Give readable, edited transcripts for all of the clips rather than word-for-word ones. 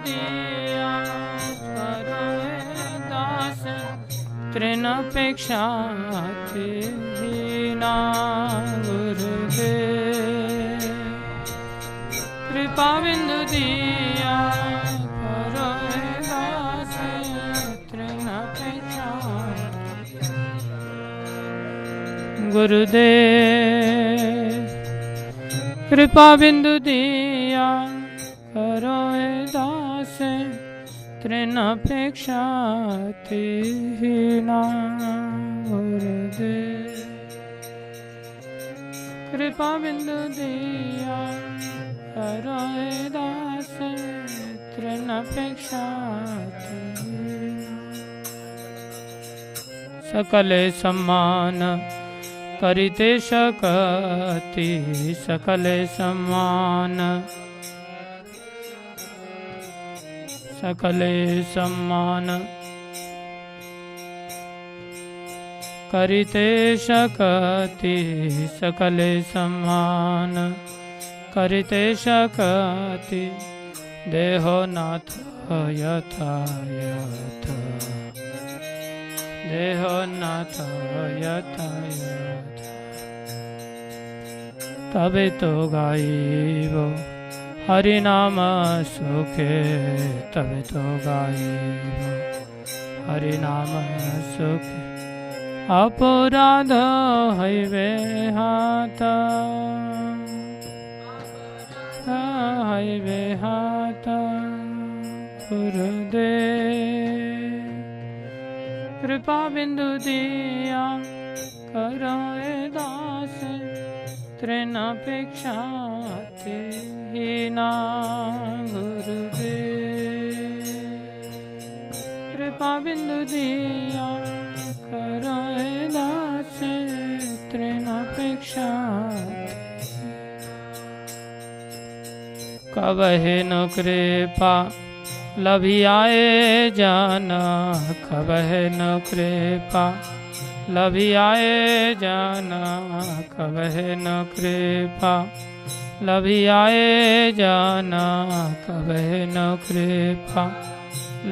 दिया करो दास तृणपेक्षा हीना गुरुदेव कृपा बिंदु दिया करो दास तृणपेक्षा गुरुदेव कृपा बिंदु दिया करो दास तृणपेक्षा हीना गुरुदेव कृपा बिंदु दिया करो दास तृणपेक्षा सकले सम्मान करिते शकति सकले सम्मान सकले सम्मान करिते शकति सकले सम्मान करिते शकति देहो नाथ यथा यथा देहो नाथ यथा यथा तबे तो गाइबो हरि नाम सुखे तबे तो गाइबो हरि नाम सुखे अपराध हईबे हाथ हईबे हाथ गुरुदेव कृपा बिंदु दिया करो दास तृणपेक्षा हीना गुरुदेव कृपा बिंदु दिया करो दास तृणपेक्षा कबहे न कृपा लभियाए जाना कबहे न कृपा लभियाए जाना कबहे न कृपा लभियाए जाना कबहे न कृपा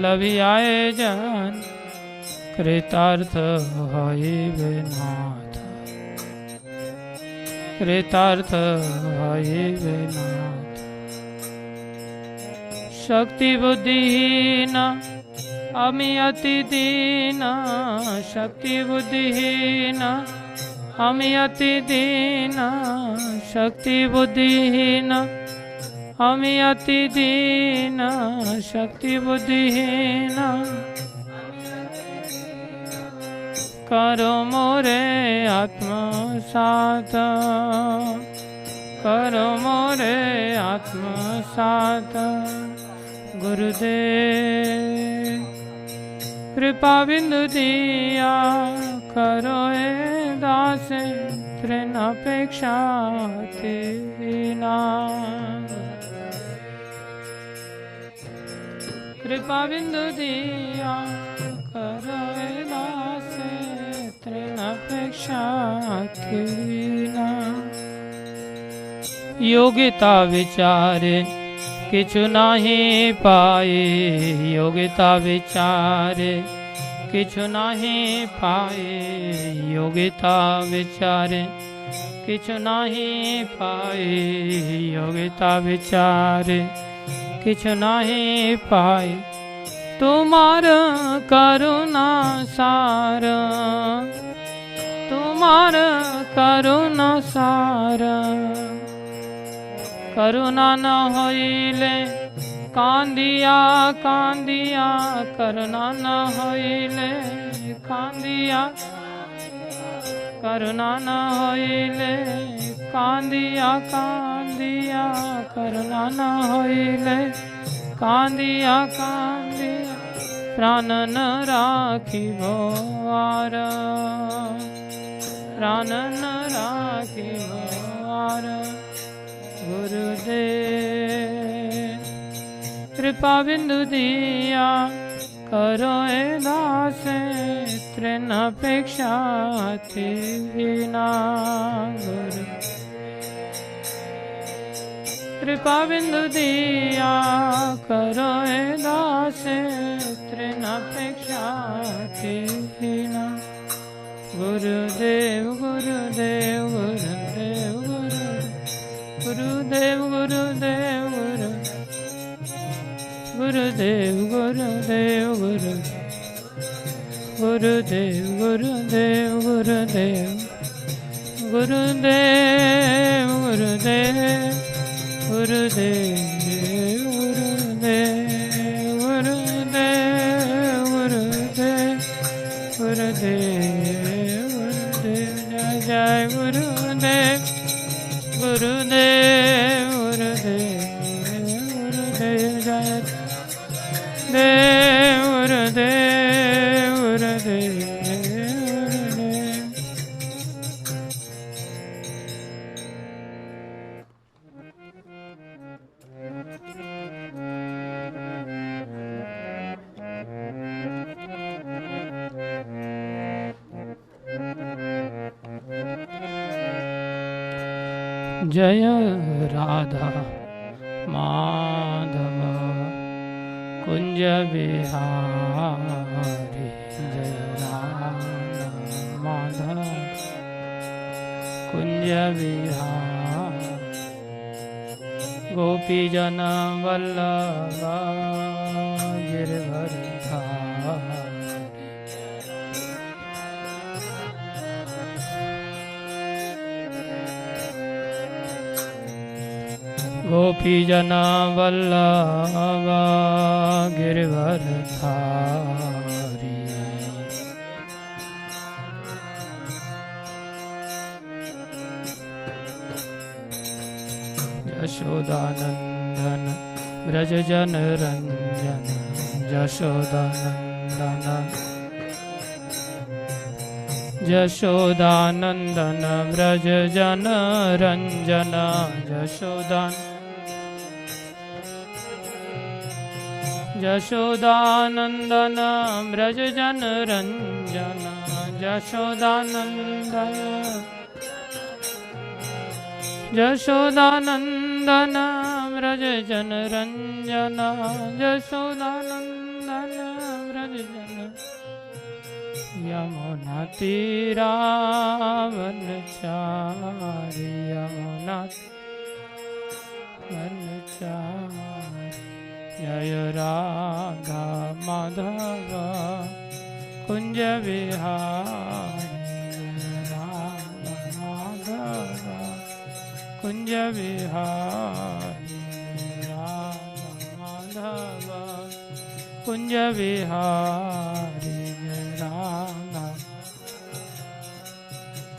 लभियाए जान कृतार्थ हईबे नाथ कृतार्थ हईबे नाथ शक्ति बुद्धिहीन अमी अति दीन शक्ति बुद्धिहीन अमी अति दीन शक्ति बुद्धिहीन अमी अति दीन शक्ति बुद्धिहीन करो मोरे आत्मसात करो मोरे आत्मसात गुरुदेव कृपा बिंदु दिया करो दास तृणपेक्षा हीना कृपा बिंदु दिया करो दास तृणपेक्षा हीना योगिता विचारे किछु नहीं पाए योगिता विचारे किछु नहीं पाए योगिता विचारे किछु नहीं पाए योगिता विचारे किछु नहीं पाए तुम्हार करुणा सार तुम्हार करुणा सार करुणा न होइले कांदिया कांदिया करुणा न होइले कांदिया करुणा न होइले कांदिया कांदिया करुणा न होइले कांदिया कांदिया प्राण न राखिबो आर प्राण न राखिबो आर गुरुदेव कृपा बिंदु दिया करो दास तृणपेक्षा हीना गुरु कृपा बिंदु दिया करो हे दास तृणापेक्षा कीना। गुरुदेव गुरुदेव गुरुदेव गुरुदेव गुरुदेव गुरुदेव गुरुदेव गुरुदेव गुरुदेव गुरुदेव गुरुदेव गुरुदेव गुरुदेव गुरुदेव गुरुदेव गुरुदेव गुरुदेव गुरुदेव जय जय गुरुदेव गुरुदेव गुरुदेव गुरुदेव जय देव गुरुदेव गुरुदेव जय राधा माधव कुंज बिहारी। जय राधा माधव कुंज बिहारी। गोपी जन वल्लभ गिरधर गोपी जना वल्लभ गिरधर धारी। यशोदानंदन ब्रज जन रंजन यशोदानंदन यशोदानंदन ब्रज जन रंजन यशोदानंदन ब्रज जन रंजन यशोदानंदन यशोदानंदन ब्रज जन रंजन यशोदानंदन ब्रज जन। यमुना तीरा वनचारी यमुना वनचारी। जय राधा माधव कुंज बिहारी। राधा माधव कुंज बिहारी। राधा माधव कुंज बिहारी। जय राधा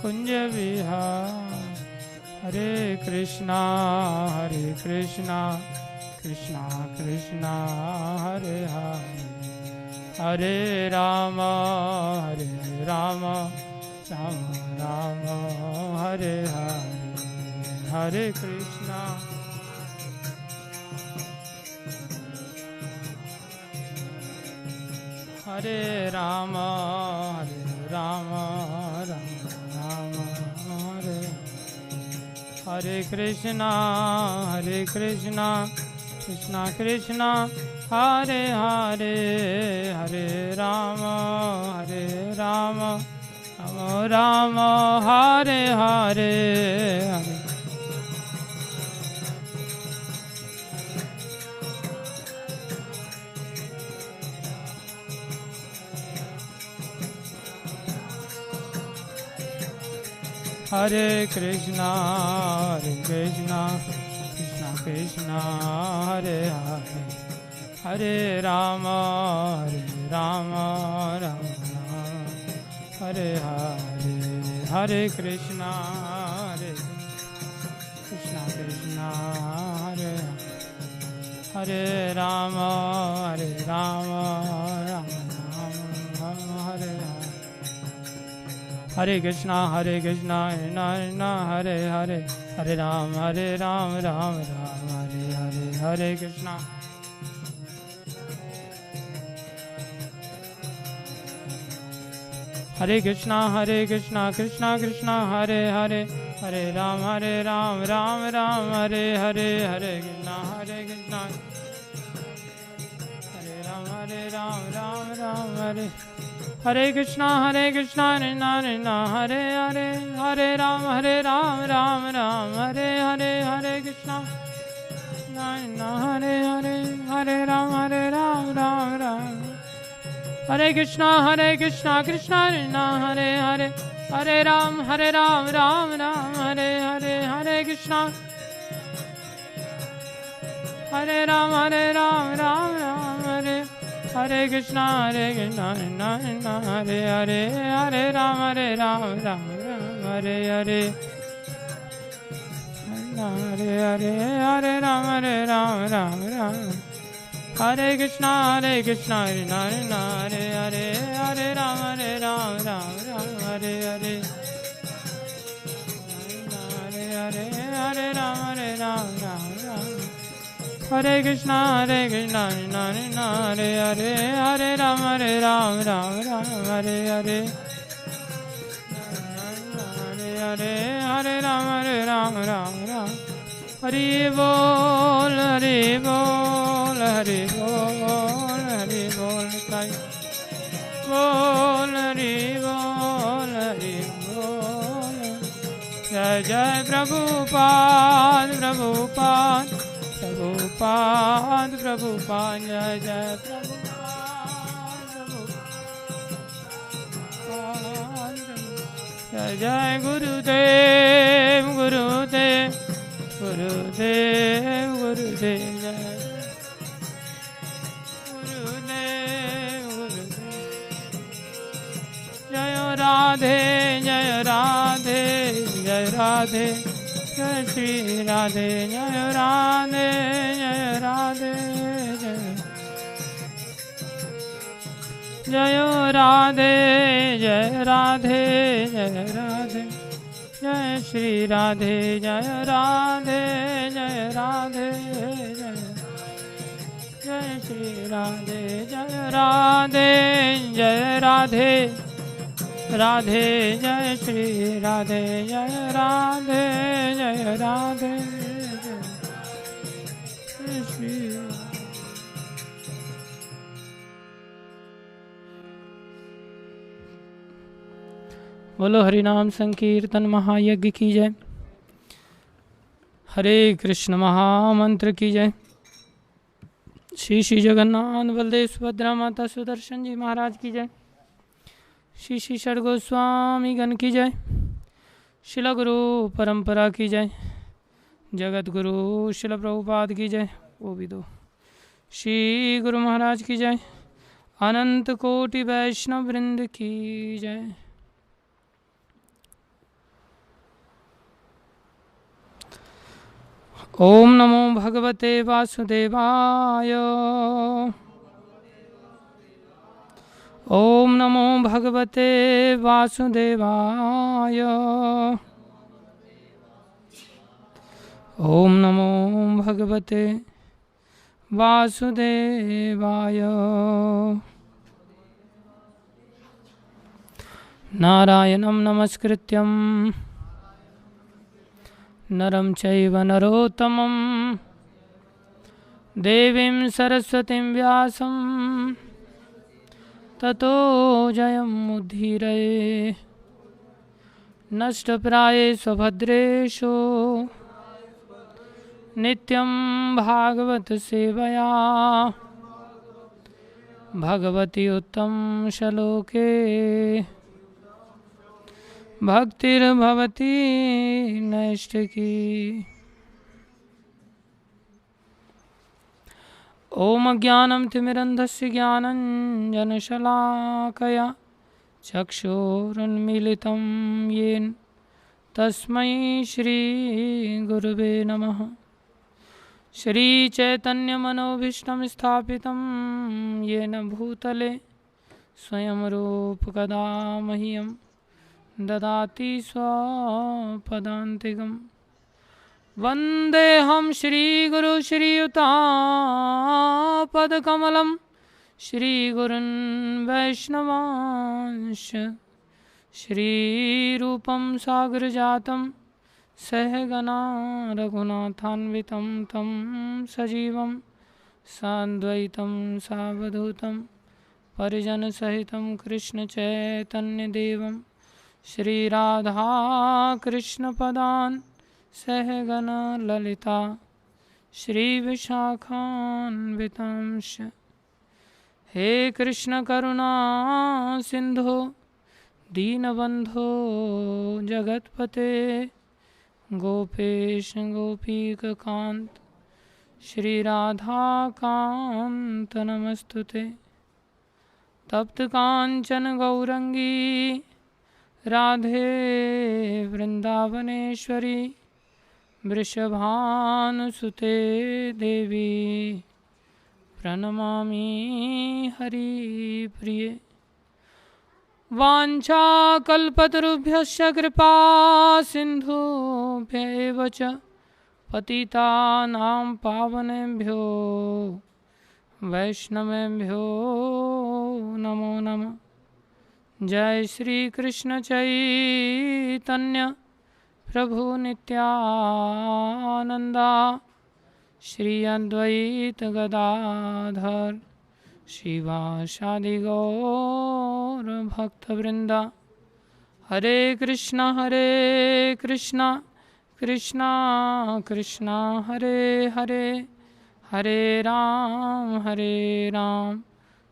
कुंज बिहारी। हरे कृष्णा कृष्णा कृष्णा हरे हरे हरे राम राम राम हरे हरे हरे कृष्णा हरे राम राम राम हरे हरे कृष्णा कृष्णा कृष्णा हरे हरे हरे राम राम राम हरे हरे हरे हरे कृष्णा कृष्णा कृष्णा हरे हरे हरे राम राम हरे हरे हरे कृष्णा कृष्णा हरे हरे राम राम हरे हरे कृष्णा कृष्णा हरे हरे हरे राम राम हरे हरे हरे कृष्णा कृष्णा कृष्णा कृष्णा हरे हरे हरे राम राम राम हरे हरे, हरे कृष्णा हरे राम राम हरे, हरे कृष्णा हरे कृष्णा हरे हरे, हरे राम राम हरे हरे, हरे कृष्णा हरे हरे, हरे राम राम हरे कृष्णा कृष्णा कृष्णा हरे हरे, हरे राम राम हरे हरे, हरे कृष्णा हरे राम हरे, हरे कृष्णा हरे हरे, हरे राम राम हरे हरे, हरे हरे, हरे राम राम हरे कृष्णा हरे हरे, हरे राम राम हरे हरे, हरे हरे, हरे राम हरे कृष्णा हरे हरे, हरे राम हरे हरे, हरे हरे राम हरि बोल हरि बोल हरि बोल हरि बोल बोल हरि बोल हरि बोल, जय जय प्रभुपाद प्रभुपाद प्रभुपाद प्रभुपाद, जय जय प्रभुपाद, जय जय गुरुदेव गुरुदेव गुरुदेव गुरुदेव, जय गुरुदेव गुरुदेव, जय राधे जय राधे जय राधे, जय श्री राधे जय राधे जय राधे, जय राधे जय राधे जय राधे, जय श्री राधे जय राधे जय राधे, जय श्री राधे जय राधे जय राधे, राधे जय श्री राधे जय राधे जय राधे, जय श्री। बोलो हरिनाम संकीर्तन महायज्ञ की जय, हरे कृष्ण महामंत्र की जय, श्री श्री जगन्नाथ बलदेव सुभद्रा माता सुदर्शन जी महाराज की जय, श्री श्री षड गोस्वामी गण की जय, शिला गुरु परंपरा की जय, जगत गुरु शिला प्रभुपाद की जय, वो भी दो, श्री गुरु महाराज की जय, अनंत कोटि वैष्णव वृंद की जय। ओम नमो भगवते वासुदेवाय, ओम नमो भगवते वासुदेवाय, ओम नमो भगवते वासुदेवाय, नारायणं नमस्कृत्यं नरं चैव नरोत्तमं, देवीं सरस्वतीं व्यासं ततो जयमुद्धीरये, नष्टप्रायेषु भद्रेषु नित्यं भागवत सेवया, भगवती उत्तम श्लोके भक्तिर्भवती नैष्ठिकी। ओम अज्ञानं तिमिरन्धस्य ज्ञानञ्जनशलाकया चक्षुरुन्मीलितं येन तस्मै श्रीगुरुवे नमः। श्रीचैतन्यमनोभीष्टं स्थापितं येन भूतले स्वयं रूपकदा मह्यं ददाति स्वपदान्तिकं। वन्देऽहं श्रीगुरु श्रीयुतापदकमलं श्रीगुरुन् वैष्णवांश्च श्रीरूपं सागरजातं सहगना रघुनाथान्वितं तं सजीवं साद्वैतं सावधूतं परिजनसहितं कृष्णचैतन्यदेवं श्रीराधाकृष्णपदान् सहगण ललिता श्रीविशाखान्वितांश्च हे कृष्ण करुणा सिंधो दीनबंधो जगत्पते गोपेश गोपीकांत श्रीराधाकांत नमस्तुते तप्त कांचन गौरंगी राधे वृंदावनेश्वरी वृषभानुसुते देवी प्रणमामि हरिप्रिये वाञ्छाकल्पतरुभ्यश्च कृपा सिन्धुभ्यैव च पतितानां पावनेभ्यो वैष्णवेभ्यो नमो नमः। जय श्री कृष्ण चैतन्य प्रभु नित्यानंदा श्री अद्वैत गदाधर शिवासादि गौर भक्तवृंदा। हरे कृष्णा कृष्णा कृष्णा हरे हरे हरे राम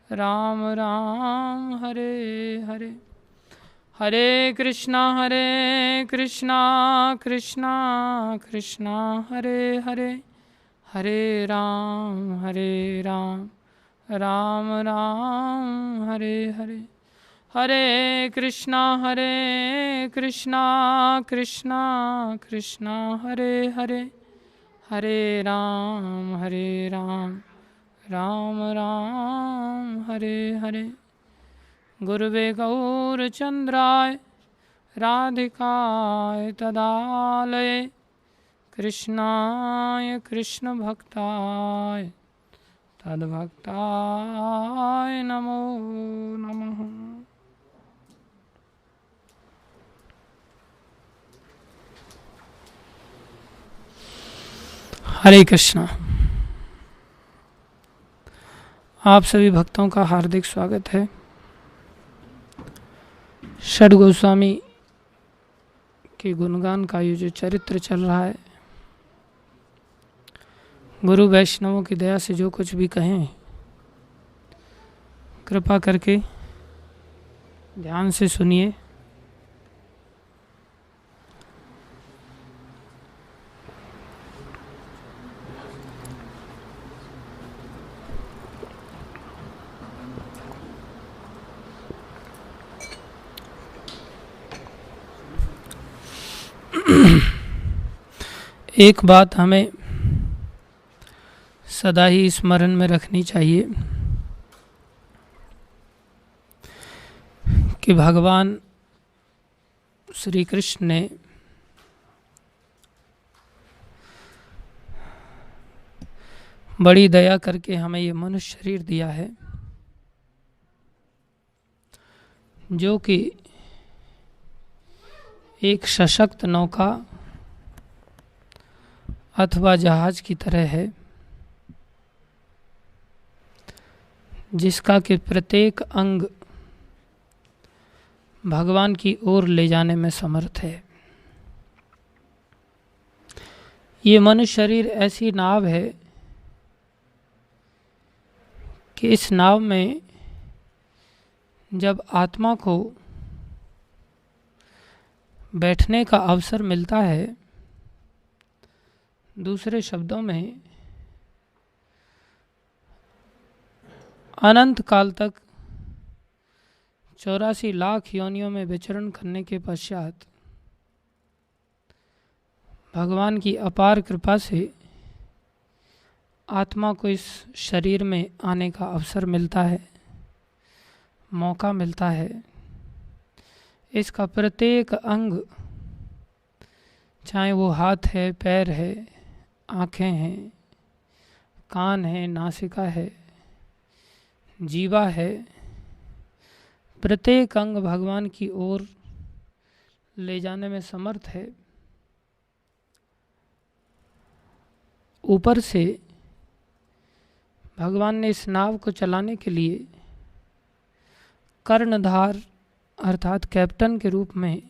राम राम हरे हरे। हरे कृष्णा कृष्णा कृष्णा हरे हरे हरे राम राम राम हरे हरे। हरे कृष्णा कृष्णा कृष्णा हरे हरे हरे राम राम राम हरे हरे। गुरुवे गौरचंद्राय राधिकाय तदालये कृष्णाय कृष्णभक्ताय तद्भक्ताय नमो नमः। हरे कृष्णा। आप सभी भक्तों का हार्दिक स्वागत है। षड गोस्वामी के गुणगान का ये जो चरित्र चल रहा है, गुरु वैष्णवों की दया से जो कुछ भी कहें कृपा करके ध्यान से सुनिए। एक बात हमें सदा ही स्मरण में रखनी चाहिए कि भगवान श्री कृष्ण ने बड़ी दया करके हमें ये मनुष्य शरीर दिया है, जो कि एक सशक्त नौका अथवा जहाज की तरह है, जिसका कि प्रत्येक अंग भगवान की ओर ले जाने में समर्थ है। ये मनुष्य शरीर ऐसी नाव है कि इस नाव में जब आत्मा को बैठने का अवसर मिलता है, दूसरे शब्दों में अनंत काल तक 84 लाख योनियों में विचरण करने के पश्चात भगवान की अपार कृपा से आत्मा को इस शरीर में आने का अवसर मिलता है, मौका मिलता है। इसका प्रत्येक अंग, चाहे वो हाथ है, पैर है, आँखें हैं, कान है, नासिका है, जीवा है, प्रत्येक अंग भगवान की ओर ले जाने में समर्थ है। ऊपर से भगवान ने इस नाव को चलाने के लिए कर्णधार अर्थात कैप्टन के रूप में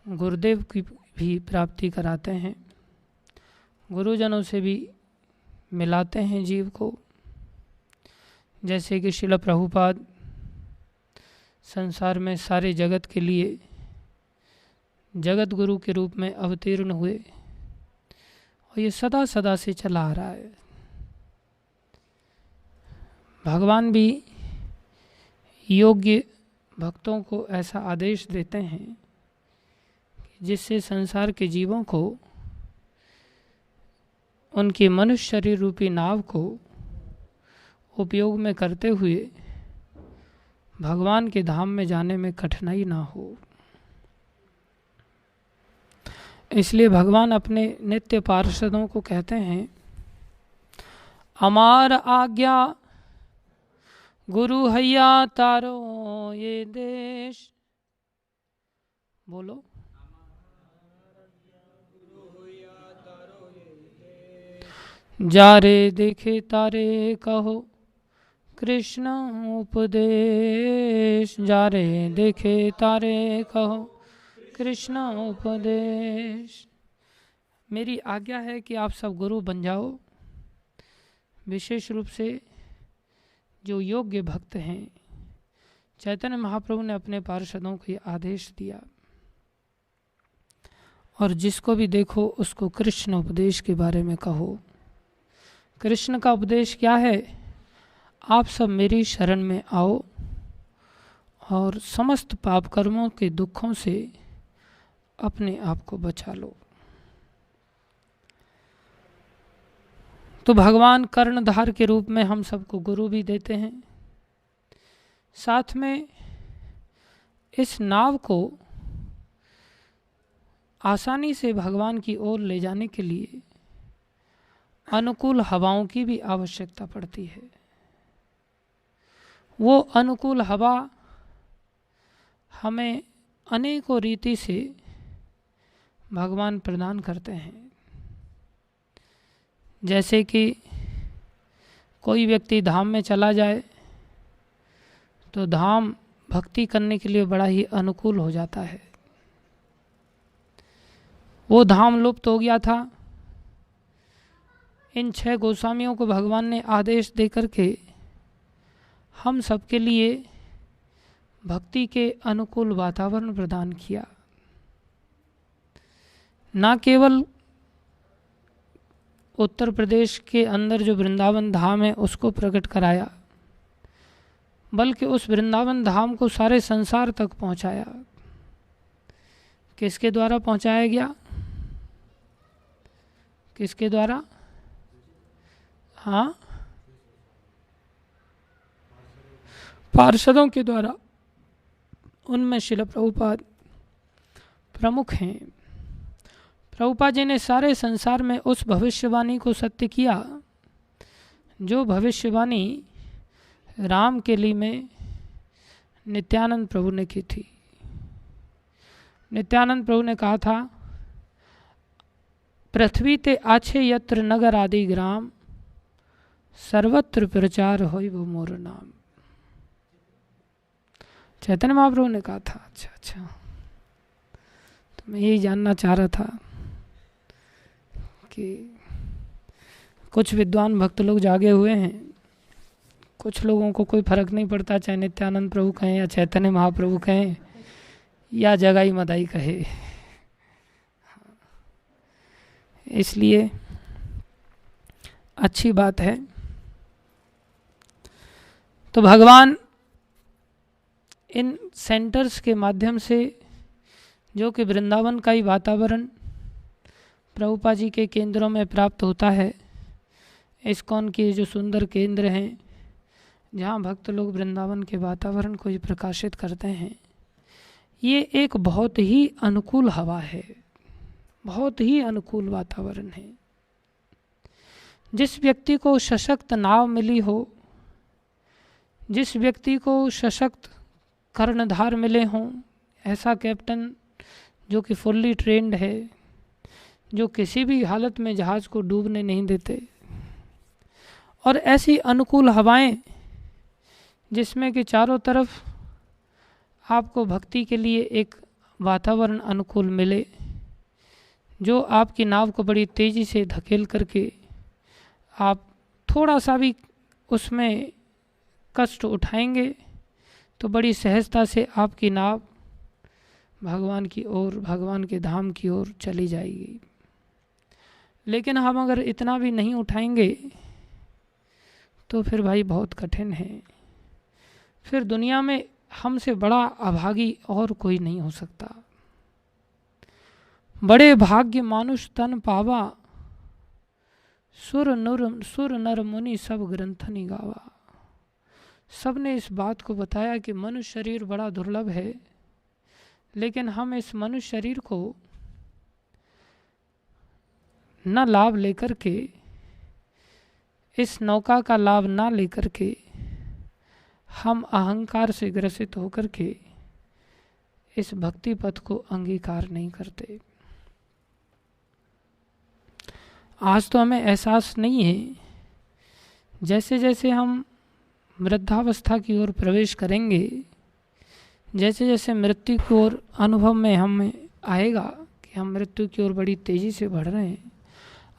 गुरुदेव की भी प्राप्ति कराते हैं, गुरुजनों से भी मिलाते हैं जीव को। जैसे कि श्रील प्रभुपाद संसार में सारे जगत के लिए जगत गुरु के रूप में अवतीर्ण हुए और ये सदा सदा से चला आ रहा है। भगवान भी योग्य भक्तों को ऐसा आदेश देते हैं जिससे संसार के जीवों को उनकी मनुष्य शरीर रूपी नाव को उपयोग में करते हुए भगवान के धाम में जाने में कठिनाई ना हो। इसलिए भगवान अपने नित्य पार्षदों को कहते हैं, अमार आज्ञा गुरु हैया तारो ये देश। बोलो, जारे देखे तारे कहो कृष्ण उपदेश। जारे देखे तारे कहो कृष्ण उपदेश। मेरी आज्ञा है कि आप सब गुरु बन जाओ, विशेष रूप से जो योग्य भक्त हैं। चैतन्य महाप्रभु ने अपने पार्षदों को ये आदेश दिया, और जिसको भी देखो उसको कृष्ण उपदेश के बारे में कहो। कृष्ण का उपदेश क्या है? आप सब मेरी शरण में आओ और समस्त पाप कर्मों के दुखों से अपने आप को बचा लो। तो भगवान कर्णधार के रूप में हम सबको गुरु भी देते हैं, साथ में इस नाव को आसानी से भगवान की ओर ले जाने के लिए अनुकूल हवाओं की भी आवश्यकता पड़ती है। वो अनुकूल हवा हमें अनेकों रीति से भगवान प्रदान करते हैं। जैसे कि कोई व्यक्ति धाम में चला जाए तो धाम भक्ति करने के लिए बड़ा ही अनुकूल हो जाता है। वो धाम लुप्त हो गया था, इन 6 गोस्वामियों को भगवान ने आदेश दे करके हम सबके लिए भक्ति के अनुकूल वातावरण प्रदान किया। न केवल उत्तर प्रदेश के अंदर जो वृंदावन धाम है उसको प्रकट कराया, बल्कि उस वृंदावन धाम को सारे संसार तक पहुंचाया। किसके द्वारा पहुंचाया गया? किसके द्वारा? हाँ, पार्षदों के द्वारा। उनमें श्रील प्रभुपाद प्रमुख हैं। प्रभुपाद जी ने सारे संसार में उस भविष्यवाणी को सत्य किया जो भविष्यवाणी राम के लिए में नित्यानंद प्रभु ने की थी। नित्यानंद प्रभु ने कहा था, पृथ्वी ते आछे यत्र नगर आदि ग्राम, सर्वत्र प्रचार होई वो मोर नाम। चैतन्य महाप्रभु ने कहा था। अच्छा, तो मैं यही जानना चाह रहा था कि कुछ विद्वान भक्त लोग जागे हुए हैं, कुछ लोगों को कोई फर्क नहीं पड़ता, चाहे नित्यानंद प्रभु कहें या चैतन्य महाप्रभु कहें या जगाई मदाई कहे। इसलिए अच्छी बात है। तो भगवान इन सेंटर्स के माध्यम से, जो कि वृंदावन का ही वातावरण प्रभुपाद जी के केंद्रों में प्राप्त होता है, इस्कॉन के जो सुंदर केंद्र हैं जहाँ भक्त लोग वृंदावन के वातावरण को ही प्रकाशित करते हैं, ये एक बहुत ही अनुकूल हवा है, बहुत ही अनुकूल वातावरण है। जिस व्यक्ति को सशक्त नाव मिली हो, जिस व्यक्ति को सशक्त कर्णधार मिले हों, ऐसा कैप्टन जो कि फुल्ली ट्रेंड है, जो किसी भी हालत में जहाज को डूबने नहीं देते, और ऐसी अनुकूल हवाएं जिसमें कि चारों तरफ आपको भक्ति के लिए एक वातावरण अनुकूल मिले, जो आपकी नाव को बड़ी तेज़ी से धकेल करके आप थोड़ा सा भी उसमें कष्ट उठाएंगे तो बड़ी सहजता से आपकी नाव भगवान की ओर, भगवान के धाम की ओर चली जाएगी। लेकिन हम अगर इतना भी नहीं उठाएंगे तो फिर भाई बहुत कठिन है। फिर दुनिया में हमसे बड़ा अभागी और कोई नहीं हो सकता। बड़े भाग्य मानुष तन पावा, सुर नर मुनि सब ग्रंथनि गावा। सबने इस बात को बताया कि मनुष्य शरीर बड़ा दुर्लभ है, लेकिन हम इस मनुष्य शरीर को न लाभ लेकर के, इस नौका का लाभ ना लेकर के, हम अहंकार से ग्रसित होकर के इस भक्ति पथ को अंगीकार नहीं करते। आज तो हमें एहसास नहीं है, जैसे जैसे हम वृद्धावस्था की ओर प्रवेश करेंगे, जैसे जैसे मृत्यु की ओर अनुभव में हमें आएगा कि हम मृत्यु की ओर बड़ी तेज़ी से बढ़ रहे हैं।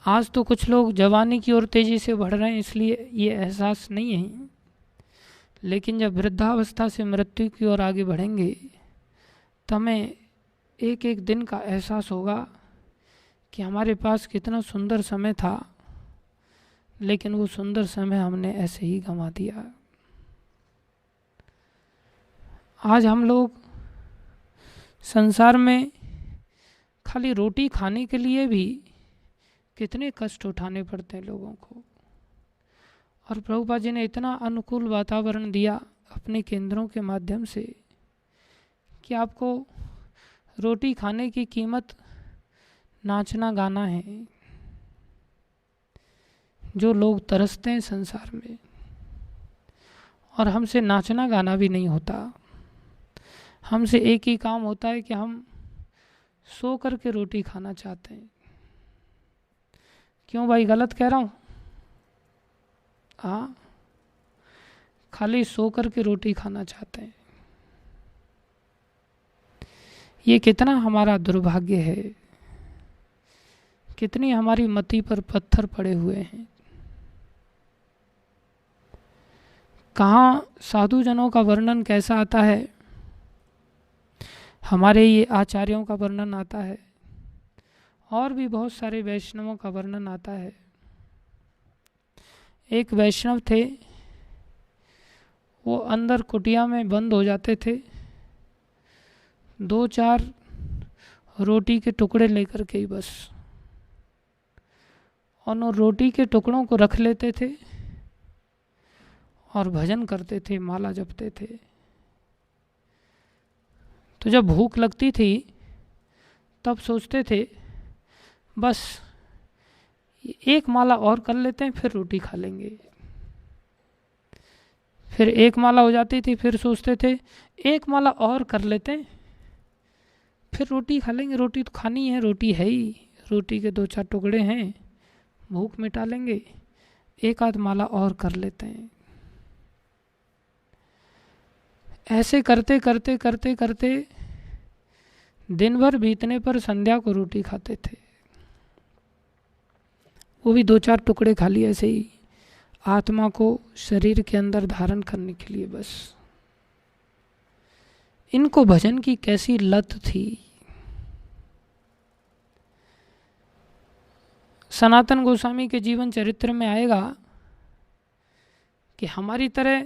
आज तो कुछ लोग जवानी की ओर तेज़ी से बढ़ रहे हैं, इसलिए ये एहसास नहीं है, लेकिन जब वृद्धावस्था से मृत्यु की ओर आगे बढ़ेंगे तो हमें एक एक दिन का एहसास होगा कि हमारे पास कितना सुंदर समय था, लेकिन वो सुंदर समय हमने ऐसे ही गंवा दिया। आज हम लोग संसार में खाली रोटी खाने के लिए भी कितने कष्ट उठाने पड़ते हैं लोगों को, और प्रभुपाद जी ने इतना अनुकूल वातावरण दिया अपने केंद्रों के माध्यम से कि आपको रोटी खाने की कीमत नाचना गाना है। जो लोग तरसते हैं संसार में, और हमसे नाचना गाना भी नहीं होता। हमसे एक ही काम होता है कि हम सो करके रोटी खाना चाहते हैं। क्यों भाई, गलत कह रहा हूँ? हाँ, खाली सो करके रोटी खाना चाहते हैं। ये कितना हमारा दुर्भाग्य है, कितनी हमारी मति पर पत्थर पड़े हुए हैं। कहाँ साधु जनों का वर्णन कैसा आता है, हमारे ये आचार्यों का वर्णन आता है, और भी बहुत सारे वैष्णवों का वर्णन आता है। एक वैष्णव थे, वो अंदर कुटिया में बंद हो जाते थे, 2-4 रोटी के टुकड़े लेकर के ही बस, और उन रोटी के टुकड़ों को रख लेते थे और भजन करते थे, माला जपते थे। तो जब भूख लगती थी तब सोचते थे बस एक माला और कर लेते हैं, फिर रोटी खा लेंगे। फिर एक माला हो जाती थी, फिर सोचते थे एक माला और कर लेते हैं, फिर रोटी खा लेंगे। रोटी तो खानी है, रोटी है ही, रोटी के 2-4 टुकड़े हैं, भूख मिटा लेंगे, एक आध माला और कर लेते हैं। ऐसे करते करते करते करते दिन भर बीतने पर संध्या को रोटी खाते थे, वो भी 2-4 टुकड़े खा लिए, ऐसे ही आत्मा को शरीर के अंदर धारण करने के लिए बस। इनको भजन की कैसी लत थी। सनातन गोस्वामी के जीवन चरित्र में आएगा कि हमारी तरह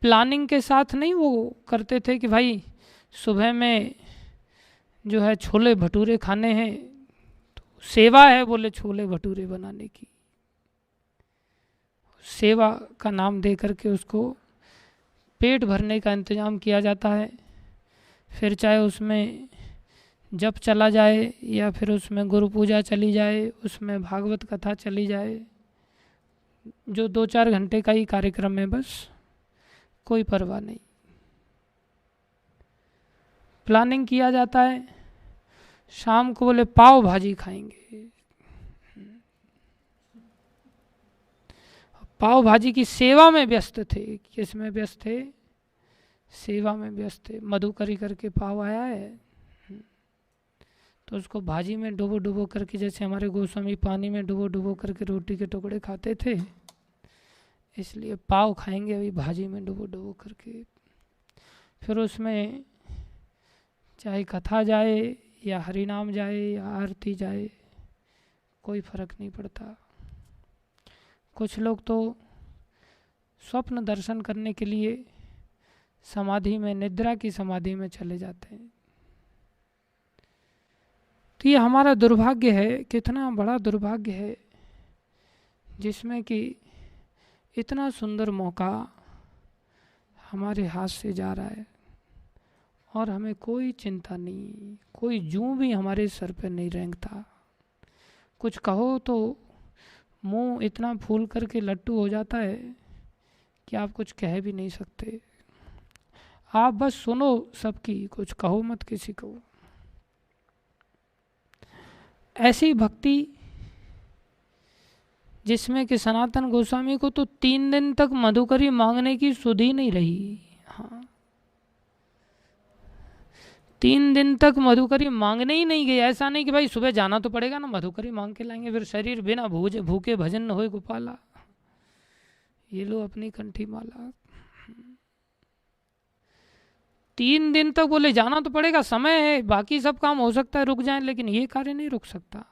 प्लानिंग के साथ नहीं वो करते थे कि भाई सुबह में जो है छोले भटूरे खाने हैं, तो सेवा है बोले छोले भटूरे बनाने की, सेवा का नाम दे करके उसको पेट भरने का इंतज़ाम किया जाता है। फिर चाहे उसमें जप चला जाए या फिर उसमें गुरु पूजा चली जाए, उसमें भागवत कथा चली जाए, जो 2-4 घंटे का ही कार्यक्रम है, बस कोई परवाह नहीं। प्लानिंग किया जाता है, शाम को बोले पाव भाजी खाएंगे। पाव भाजी की सेवा में व्यस्त थे। किस में व्यस्त थे? सेवा में व्यस्त थे। मधुकरी करके पाव आया है तो उसको भाजी में डुबो डुबो करके, जैसे हमारे गोस्वामी पानी में डुबो डुबो करके रोटी के टुकड़े खाते थे, इसलिए पाव खाएंगे अभी भाजी में डुबो डुबो करके। फिर उसमें चाहे कथा जाए या हरिनाम जाए या आरती जाए, कोई फर्क नहीं पड़ता। कुछ लोग तो स्वप्न दर्शन करने के लिए समाधि में, निद्रा की समाधि में चले जाते हैं। तो ये हमारा दुर्भाग्य है, कितना बड़ा दुर्भाग्य है, जिसमें कि इतना सुंदर मौका हमारे हाथ से जा रहा है और हमें कोई चिंता नहीं, कोई जूं भी हमारे सर पे नहीं रेंगता। कुछ कहो तो मुंह इतना फूल करके लट्टू हो जाता है कि आप कुछ कह भी नहीं सकते। आप बस सुनो सबकी, कुछ कहो मत किसी को। ऐसी भक्ति जिसमें कि सनातन गोस्वामी को तो 3 दिन तक मधुकरी मांगने की सुधि नहीं रही। हाँ, 3 दिन तक मधुकरी मांगने ही नहीं गए। ऐसा नहीं कि भाई सुबह जाना तो पड़ेगा ना, मधुकरी मांग के लाएंगे, फिर शरीर बिना भूखे भजन न होए गोपाला, ये लो अपनी कंठी माला। 3 दिन तक बोले जाना तो पड़ेगा, समय है, बाकी सब काम हो सकता है रुक जाए, लेकिन ये कार्य नहीं रुक सकता।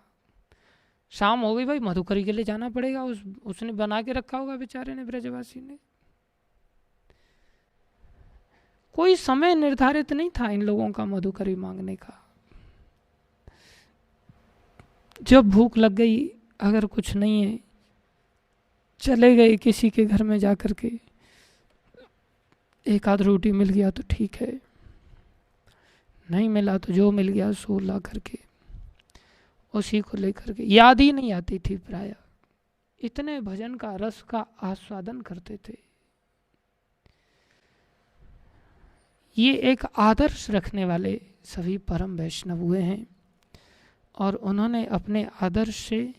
शाम हो गई भाई, मधुकरी के लिए जाना पड़ेगा। उसने बना के रखा होगा बेचारे ने, ब्रजवासी ने। कोई समय निर्धारित नहीं था इन लोगों का मधुकरी मांगने का। जब भूख लग गई, अगर कुछ नहीं है, चले गए किसी के घर में जाकर के, एक आध रोटी मिल गया तो ठीक है, नहीं मिला तो जो मिल गया सो ला करके उसी को लेकर के, याद ही नहीं आती थी प्राय। इतने भजन का रस का आस्वादन करते थे। ये एक आदर्श रखने वाले सभी परम वैष्णव हुए हैं और उन्होंने अपने आदर्श से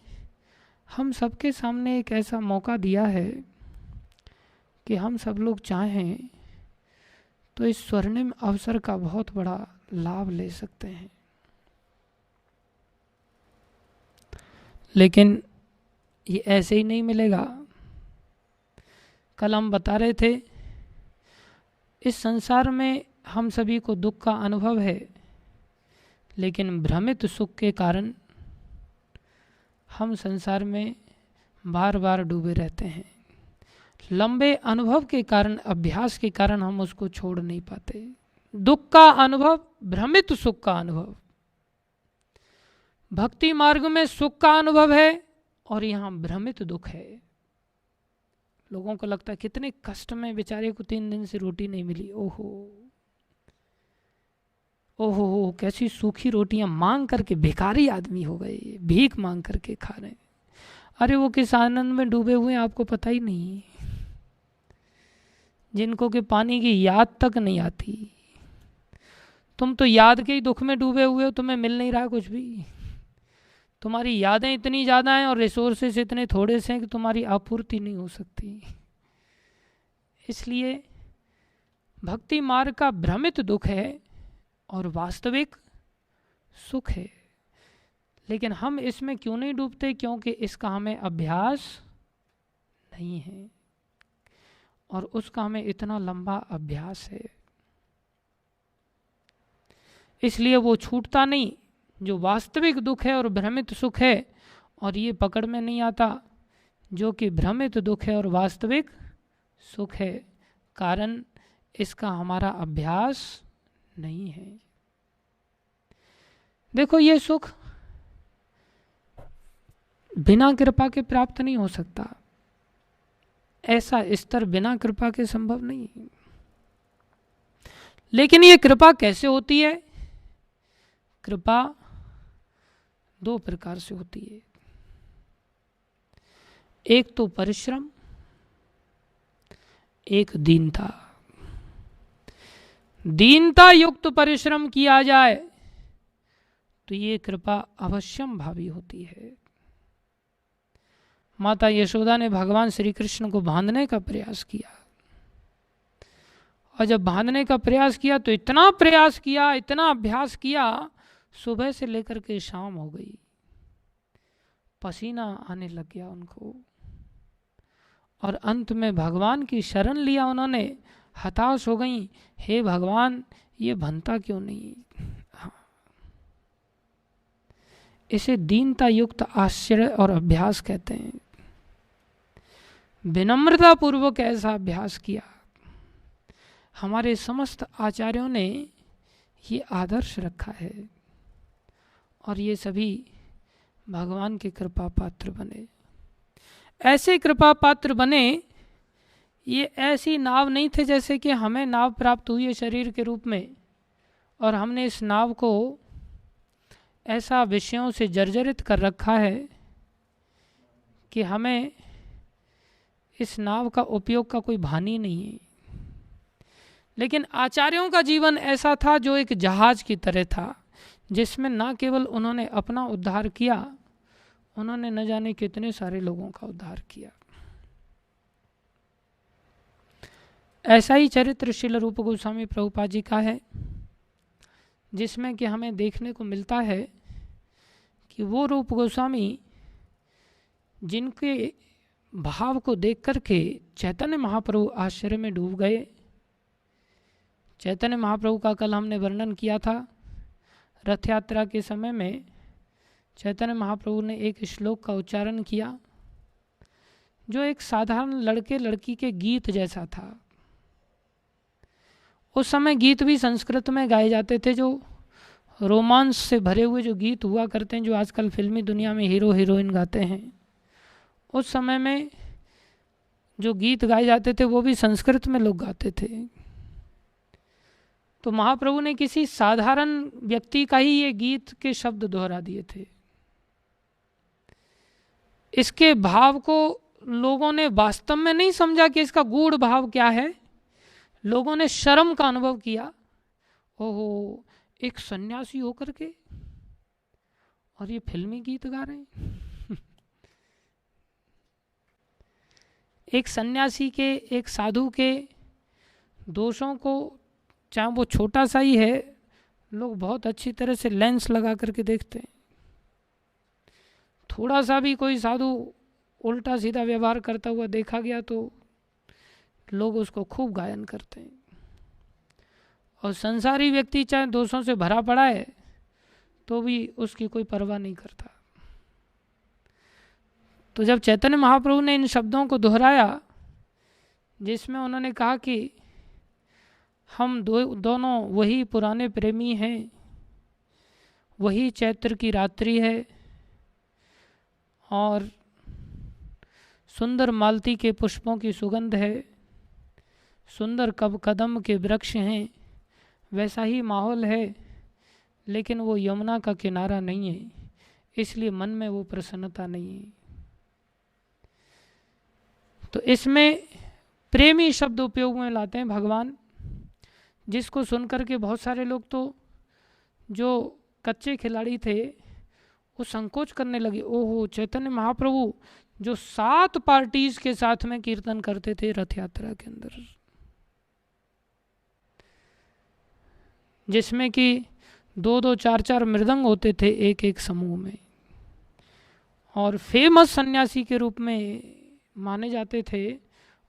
हम सबके सामने एक ऐसा मौका दिया है कि हम सब लोग चाहें तो इस स्वर्णिम अवसर का बहुत बड़ा लाभ ले सकते हैं। लेकिन ये ऐसे ही नहीं मिलेगा। कल हम बता रहे थे, इस संसार में हम सभी को दुख का अनुभव है, लेकिन भ्रमित सुख के कारण हम संसार में बार बार डूबे रहते हैं। लंबे अनुभव के कारण, अभ्यास के कारण हम उसको छोड़ नहीं पाते। दुख का अनुभव, भ्रमित सुख का अनुभव। भक्ति मार्ग में सुख का अनुभव है और यहाँ भ्रमित दुख है। लोगों को लगता है कितने कष्ट में बेचारे को 3 दिन से रोटी नहीं मिली, ओहो ओहो, कैसी सूखी रोटियां मांग करके भिखारी आदमी हो गए, भीख मांग करके खा रहे हैं। अरे वो किस आनंद में डूबे हुए हैं आपको पता ही नहीं, जिनको कि पानी की याद तक नहीं आती। तुम तो याद के ही दुख में डूबे हुए हो, तुम्हें मिल नहीं रहा कुछ भी। तुम्हारी यादें इतनी ज़्यादा हैं और रिसोर्सेस इतने थोड़े से हैं कि तुम्हारी आपूर्ति नहीं हो सकती। इसलिए भक्ति मार्ग का भ्रमित दुख है और वास्तविक सुख है। लेकिन हम इसमें क्यों नहीं डूबते? क्योंकि इसका हमें अभ्यास नहीं है और उसका हमें इतना लंबा अभ्यास है, इसलिए वो छूटता नहीं। जो वास्तविक दुख है और भ्रमित सुख है, और ये पकड़ में नहीं आता जो कि भ्रमित दुख है और वास्तविक सुख है, कारण इसका हमारा अभ्यास नहीं है। देखो, ये सुख बिना कृपा के प्राप्त नहीं हो सकता। ऐसा स्तर बिना कृपा के संभव नहीं है। लेकिन ये कृपा कैसे होती है? कृपा 2 प्रकार से होती है। एक तो परिश्रम, एक दीनता। दीनता युक्त परिश्रम किया जाए तो ये कृपा अवश्यम भावी होती है। माता यशोदा ने भगवान श्री कृष्ण को बांधने का प्रयास किया, और जब बांधने का प्रयास किया तो इतना प्रयास किया, इतना अभ्यास किया, सुबह से लेकर के शाम हो गई, पसीना आने लग गया उनको, और अंत में भगवान की शरण लिया उन्होंने। हताश हो गई, हे भगवान ये बनता क्यों नहीं। इसे दीनता युक्त आश्चर्य और अभ्यास कहते हैं। विनम्रता पूर्वक ऐसा अभ्यास किया। हमारे समस्त आचार्यों ने ये आदर्श रखा है, और ये सभी भगवान के कृपा पात्र बने। ऐसे कृपा पात्र बने, ये ऐसी नाव नहीं थे जैसे कि हमें नाव प्राप्त हुई है शरीर के रूप में, और हमने इस नाव को ऐसा विषयों से जर्जरित कर रखा है कि हमें इस नाव का उपयोग का कोई भान ही नहीं है। लेकिन आचार्यों का जीवन ऐसा था जो एक जहाज की तरह था, जिसमें न केवल उन्होंने अपना उद्धार किया, उन्होंने न जाने कितने सारे लोगों का उद्धार किया। ऐसा ही चरित्र श्रील रूप गोस्वामी प्रभुपाद जी का है, जिसमें कि हमें देखने को मिलता है कि वो रूप गोस्वामी जिनके भाव को देख करके चैतन्य महाप्रभु आश्चर्य में डूब गए। चैतन्य महाप्रभु का कल हमने वर्णन किया था। रथ यात्रा के समय में चैतन्य महाप्रभु ने एक श्लोक का उच्चारण किया जो एक साधारण लड़के लड़की के गीत जैसा था। उस समय गीत भी संस्कृत में गाए जाते थे, जो रोमांस से भरे हुए जो गीत हुआ करते हैं, जो आजकल फिल्मी दुनिया में हीरो हीरोइन गाते हैं। उस समय में जो गीत गाए जाते थे वो भी संस्कृत में लोग गाते थे। तो महाप्रभु ने किसी साधारण व्यक्ति का ही ये गीत के शब्द दोहरा दिए थे। इसके भाव को लोगों ने वास्तव में नहीं समझा कि इसका गूढ़ भाव क्या है। लोगों ने शर्म का अनुभव किया, ओहो एक सन्यासी होकर के और ये फिल्मी गीत गा रहे हैं। एक सन्यासी के, एक साधु के दोषों को, चाहे वो छोटा सा ही है, लोग बहुत अच्छी तरह से लेंस लगा करके देखते हैं। थोड़ा सा भी कोई साधु उल्टा सीधा व्यवहार करता हुआ देखा गया तो लोग उसको खूब गायन करते हैं। और संसारी व्यक्ति चाहे दोषों से भरा पड़ा है तो भी उसकी कोई परवाह नहीं करता। तो जब चैतन्य महाप्रभु ने इन शब्दों को दोहराया, जिसमें उन्होंने कहा कि हम दोनों वही पुराने प्रेमी हैं, वही चैत्र की रात्रि है, और सुंदर मालती के पुष्पों की सुगंध है, सुंदर कदम के वृक्ष हैं, वैसा ही माहौल है, लेकिन वो यमुना का किनारा नहीं है, इसलिए मन में वो प्रसन्नता नहीं है। तो इसमें प्रेमी शब्द उपयोग में लाते हैं भगवान, जिसको सुनकर के बहुत सारे लोग तो जो कच्चे खिलाड़ी थे वो संकोच करने लगे। ओहो, चैतन्य महाप्रभु जो 7 पार्टीज के साथ में कीर्तन करते थे रथ यात्रा के अंदर, जिसमें कि 2-2, 4-4 मृदंग होते थे एक एक समूह में, और फेमस सन्यासी के रूप में माने जाते थे।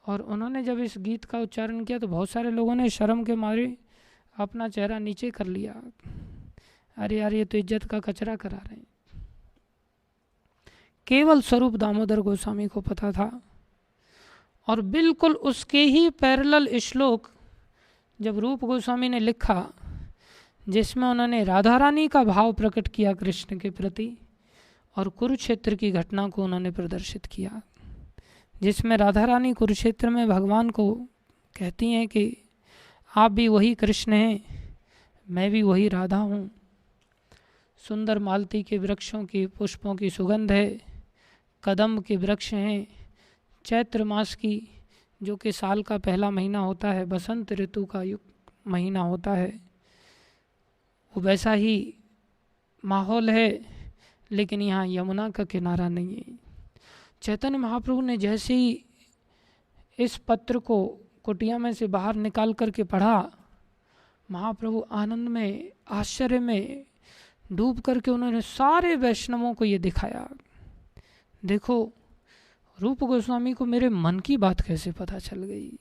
और उन्होंने जब इस गीत का उच्चारण किया तो बहुत सारे लोगों ने शर्म के मारे अपना चेहरा नीचे कर लिया। अरे यार, ये तो इज्जत का कचरा करा रहे हैं। केवल स्वरूप दामोदर गोस्वामी को पता था। और बिल्कुल उसके ही पैरेलल श्लोक जब रूप गोस्वामी ने लिखा, जिसमें उन्होंने राधा रानी का भाव प्रकट किया कृष्ण के प्रति, और कुरुक्षेत्र की घटना को उन्होंने प्रदर्शित किया, जिसमें राधा रानी कुरुक्षेत्र में भगवान को कहती हैं कि आप भी वही कृष्ण हैं, मैं भी वही राधा हूँ। सुंदर मालती के वृक्षों की पुष्पों की सुगंध है, कदम के वृक्ष हैं, चैत्र मास की, जो कि साल का पहला महीना होता है, बसंत ऋतु का महीना होता है, वो वैसा ही माहौल है, लेकिन यहाँ यमुना का किनारा नहीं है। चैतन्य महाप्रभु ने जैसे ही इस पत्र को कुटिया में से बाहर निकाल करके पढ़ा, महाप्रभु आनंद में, आश्चर्य में डूब करके उन्होंने सारे वैष्णवों को ये दिखाया, देखो रूप गोस्वामी को मेरे मन की बात कैसे पता चल गई।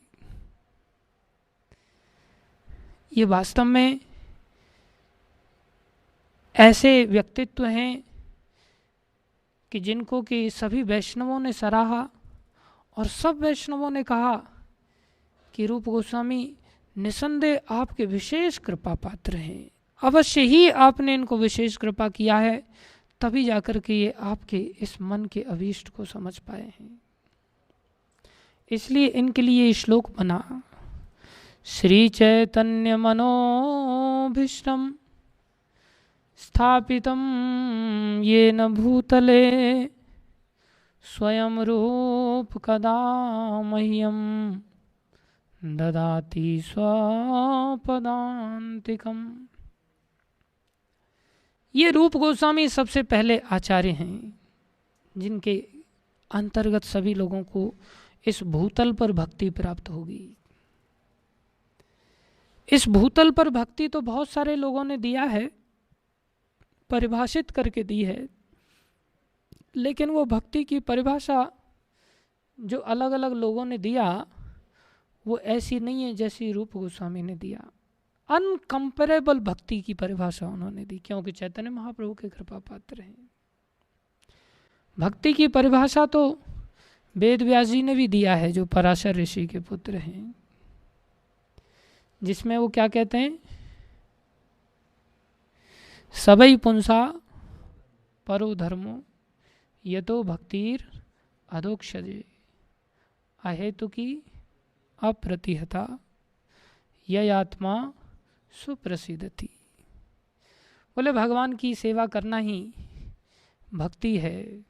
ये वास्तव में ऐसे व्यक्तित्व हैं कि जिनको कि सभी वैष्णवों ने सराहा और सब वैष्णवों ने कहा कि रूप गोस्वामी निसंदेह आपके विशेष कृपा पात्र हैं, अवश्य ही आपने इनको विशेष कृपा किया है, तभी जाकर के ये आपके इस मन के अभीष्ट को समझ पाए हैं। इसलिए इनके लिए ये श्लोक बना, श्री चैतन्य मनोभीष्टम स्थापितम येन भूतले स्वयं रूप कदा मह्यम ददाति स्वपदान्तिकम। ये रूप गोस्वामी सबसे पहले आचार्य हैं जिनके अंतर्गत सभी लोगों को इस भूतल पर भक्ति प्राप्त होगी। इस भूतल पर भक्ति तो बहुत सारे लोगों ने दिया है, परिभाषित करके दी है, लेकिन वो भक्ति की परिभाषा जो अलग अलग लोगों ने दिया वो ऐसी नहीं है जैसी रूप गोस्वामी ने दिया। अनकंपेरेबल भक्ति की परिभाषा उन्होंने दी, क्योंकि चैतन्य महाप्रभु के कृपा पात्र हैं। भक्ति की परिभाषा तो वेद व्यास जी ने भी दिया है, जो पराशर ऋषि के पुत्र हैं, जिसमें वो क्या कहते हैं, सबई पुंसा परो धर्मो यतो भक्तिर अधोक्षजे अहेतु की अप्रतिहता ययात्मा सुप्रसिद्धति। बोले भगवान की सेवा करना ही भक्ति है।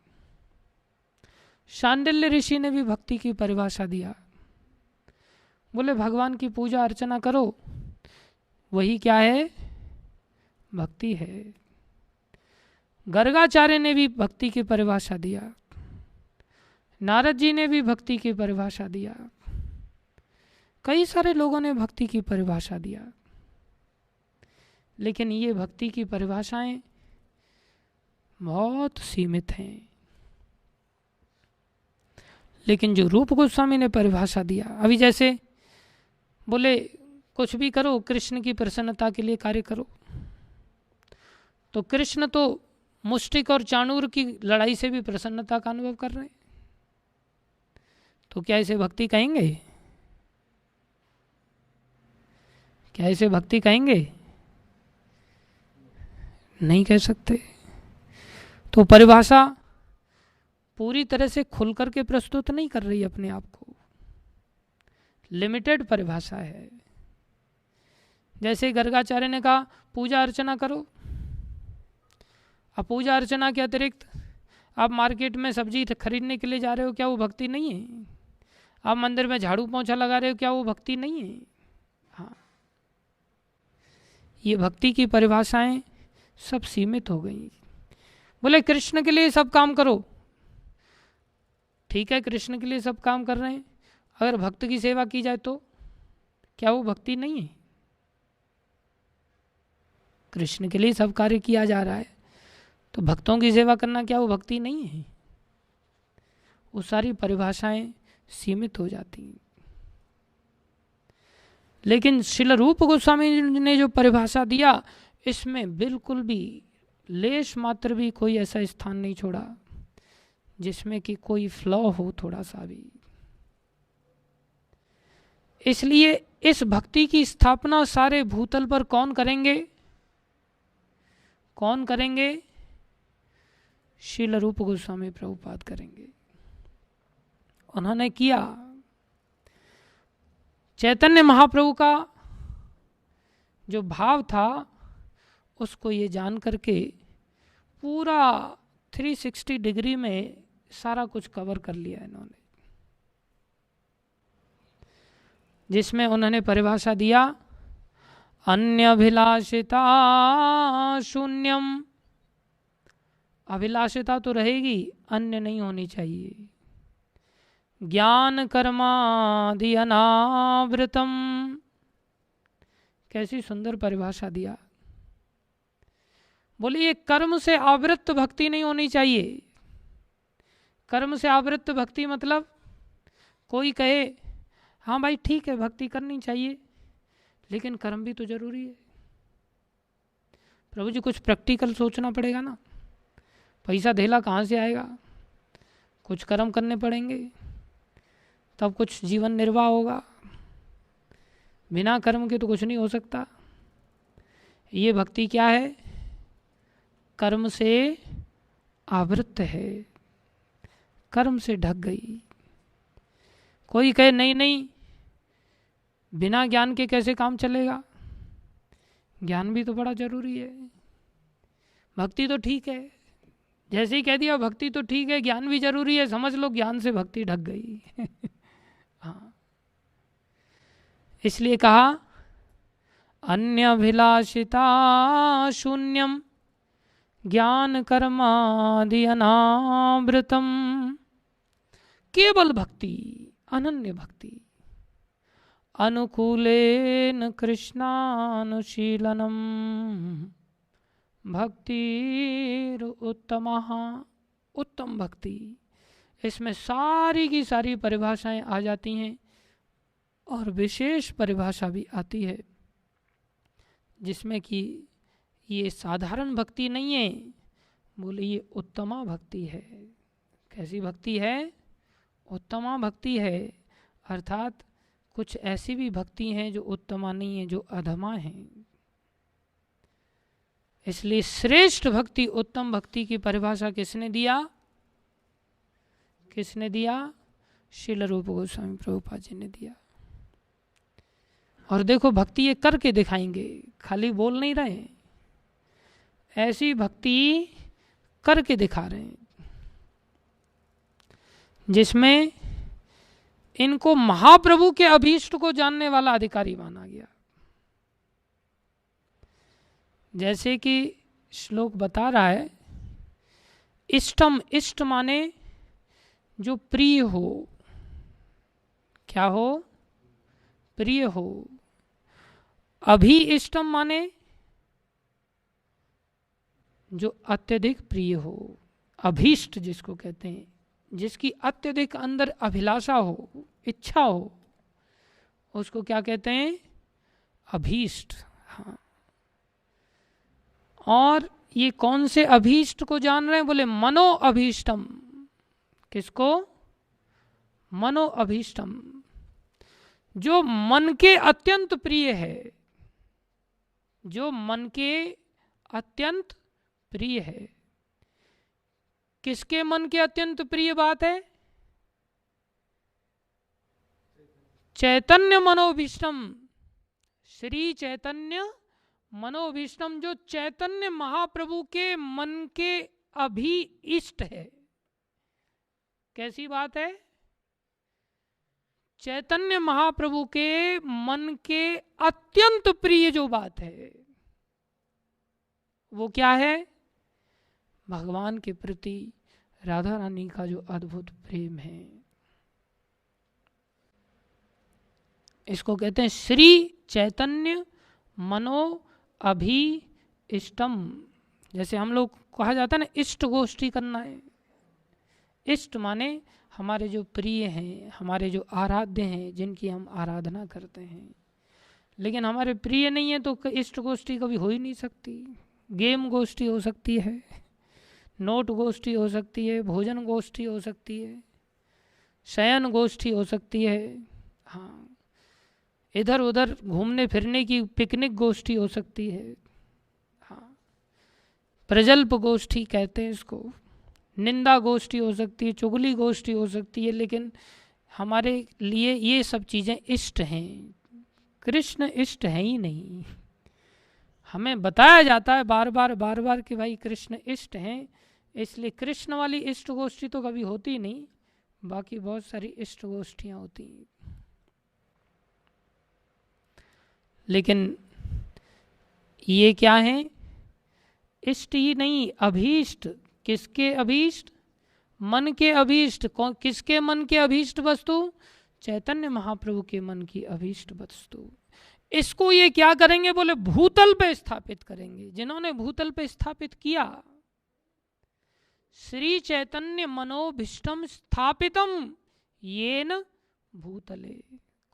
शांडिल्य ऋषि ने भी भक्ति की परिभाषा दिया, बोले भगवान की पूजा अर्चना करो, वही क्या है, भक्ति है। गर्गाचार्य ने भी भक्ति की परिभाषा दिया, नारद जी ने भी भक्ति की परिभाषा दिया, कई सारे लोगों ने भक्ति की परिभाषा दिया, लेकिन ये भक्ति की परिभाषाएं बहुत सीमित हैं। लेकिन जो रूप गोस्वामी ने परिभाषा दिया, अभी जैसे बोले कुछ भी करो, कृष्ण की प्रसन्नता के लिए कार्य करो, तो कृष्ण तो मुष्टिक और चाणूर की लड़ाई से भी प्रसन्नता का अनुभव कर रहे हैं, तो क्या इसे भक्ति कहेंगे? क्या इसे भक्ति कहेंगे? नहीं कह सकते। तो परिभाषा पूरी तरह से खुल करके प्रस्तुत नहीं कर रही अपने आप को, लिमिटेड परिभाषा है। जैसे गर्गाचार्य ने कहा पूजा अर्चना करो, अब पूजा अर्चना के अतिरिक्त आप मार्केट में सब्जी खरीदने के लिए जा रहे हो, क्या वो भक्ति नहीं है? आप मंदिर में झाड़ू पोंछा लगा रहे हो, क्या वो भक्ति नहीं है? हाँ, ये भक्ति की परिभाषाएं सब सीमित हो गई। बोले कृष्ण के लिए सब काम करो, ठीक है, कृष्ण के लिए सब काम कर रहे हैं, अगर भक्त की सेवा की जाए तो क्या वो भक्ति नहीं है? कृष्ण के लिए सब कार्य किया जा रहा है, तो भक्तों की सेवा करना क्या वो भक्ति नहीं है? वो सारी परिभाषाएं सीमित हो जाती हैं। लेकिन श्रील रूप गोस्वामी ने जो परिभाषा दिया, इसमें बिल्कुल भी लेश मात्र भी कोई ऐसा स्थान नहीं छोड़ा जिसमें कि कोई फ्लॉ हो थोड़ा सा भी। इसलिए इस भक्ति की स्थापना सारे भूतल पर कौन करेंगे? कौन करेंगे? श्रील रूप गोस्वामी प्रभुपाद करेंगे। उन्होंने किया। चैतन्य महाप्रभु का जो भाव था उसको ये जान करके पूरा 360 डिग्री में सारा कुछ कवर कर लिया इन्होंने, जिसमें उन्होंने परिभाषा दिया अन्यभिलाषिता शून्यम अभिलाषिता तो रहेगी, अन्य नहीं होनी चाहिए। ज्ञान कर्मादि अनावृतम, कैसी सुंदर परिभाषा दिया। बोले ये कर्म से आवृत्त भक्ति नहीं होनी चाहिए। कर्म से आवृत्त भक्ति मतलब कोई कहे हाँ भाई ठीक है भक्ति करनी चाहिए, लेकिन कर्म भी तो जरूरी है। प्रभु जी कुछ प्रैक्टिकल सोचना पड़ेगा ना, पैसा धेला कहाँ से आएगा, कुछ कर्म करने पड़ेंगे तब कुछ जीवन निर्वाह होगा, बिना कर्म के तो कुछ नहीं हो सकता। ये भक्ति क्या है? कर्म से आवृत्त है, कर्म से ढक गई। कोई कहे नहीं नहीं बिना ज्ञान के कैसे काम चलेगा, ज्ञान भी तो बड़ा जरूरी है। भक्ति तो ठीक है, जैसे ही कह दिया भक्ति तो ठीक है, ज्ञान भी जरूरी है, समझ लो ज्ञान से भक्ति ढक गई। हाँ, इसलिए कहा अन्यभिलाषिता शून्यम ज्ञान कर्मादि अनावृतम। केवल भक्ति, अनन्य भक्ति, अनुकूलेन कृष्णानुशीलनम भक्ति उत्तमः। उत्तम भक्ति, इसमें सारी की सारी परिभाषाएं आ जाती हैं और विशेष परिभाषा भी आती है, जिसमें कि ये साधारण भक्ति नहीं है, बोले ये उत्तमा भक्ति है। कैसी भक्ति है? उत्तमा भक्ति है, अर्थात कुछ ऐसी भी भक्ति हैं जो उत्तमा नहीं है, जो अधमा हैं। इसलिए श्रेष्ठ भक्ति, उत्तम भक्ति की परिभाषा किसने दिया? किसने दिया? श्रील रूप गोस्वामी प्रभुपाद जी ने दिया। और देखो भक्ति ये करके दिखाएंगे, खाली बोल नहीं रहे, ऐसी भक्ति करके दिखा रहे हैं जिसमें इनको महाप्रभु के अभीष्ट को जानने वाला अधिकारी माना गया। जैसे कि श्लोक बता रहा है, इष्टम, इष्ट माने जो प्रिय हो। क्या हो? प्रिय हो। अभी इष्टम माने जो अत्यधिक प्रिय हो। अभीष्ट जिसको कहते हैं, जिसकी अत्यधिक अंदर अभिलाषा हो, इच्छा हो, उसको क्या कहते हैं? अभीष्ट। हाँ, और ये कौन से अभीष्ट को जान रहे हैं? बोले मनो अभीष्टम। किसको? मनो अभीष्टम, जो मन के अत्यंत प्रिय है, जो मन के अत्यंत प्रिय है। किसके मन के अत्यंत प्रिय बात है? चैतन्य मनोभीष्टम, श्री चैतन्य मनोभीष्टम, जो चैतन्य महाप्रभु के मन के अभी इष्ट है। कैसी बात है? चैतन्य महाप्रभु के मन के अत्यंत प्रिय जो बात है वो क्या है? भगवान के प्रति राधा रानी का जो अद्भुत प्रेम है, इसको कहते हैं श्री चैतन्य मनो अभी इष्टम। जैसे हम लोग कहा जाता है ना, इष्ट गोष्ठी करना है। इष्ट माने हमारे जो प्रिय हैं, हमारे जो आराध्य हैं, जिनकी हम आराधना करते हैं। लेकिन हमारे प्रिय नहीं है तो इष्ट गोष्ठी कभी हो ही नहीं सकती। गेम गोष्ठी हो सकती है, नोट गोष्ठी हो सकती है, भोजन गोष्ठी हो सकती है, शयन गोष्ठी हो सकती है, हाँ, इधर उधर घूमने फिरने की पिकनिक गोष्ठी हो सकती है, हाँ, प्रजल्प गोष्ठी कहते हैं इसको, निंदा गोष्ठी हो सकती है, चुगली गोष्ठी हो सकती है। लेकिन हमारे लिए ये सब चीज़ें इष्ट हैं, कृष्ण इष्ट है ही नहीं। हमें बताया जाता है बार बार कि भाई कृष्ण इष्ट हैं, इसलिए कृष्ण वाली इष्ट गोष्ठी तो कभी होती नहीं, बाकी बहुत सारी इष्ट गोष्ठियाँ होती हैं। लेकिन ये क्या है? इष्ट ही नहीं, अभीष्ट, किसके अभीष्ट? मन के अभीष्ट। किसके मन के अभीष्ट वस्तु? चैतन्य महाप्रभु के मन की अभीष्ट वस्तु। इसको ये क्या करेंगे? बोले भूतल पे स्थापित करेंगे। जिन्होंने भूतल पे स्थापित किया, श्री चैतन्य मनोभिष्टम स्थापितम येन भूतले।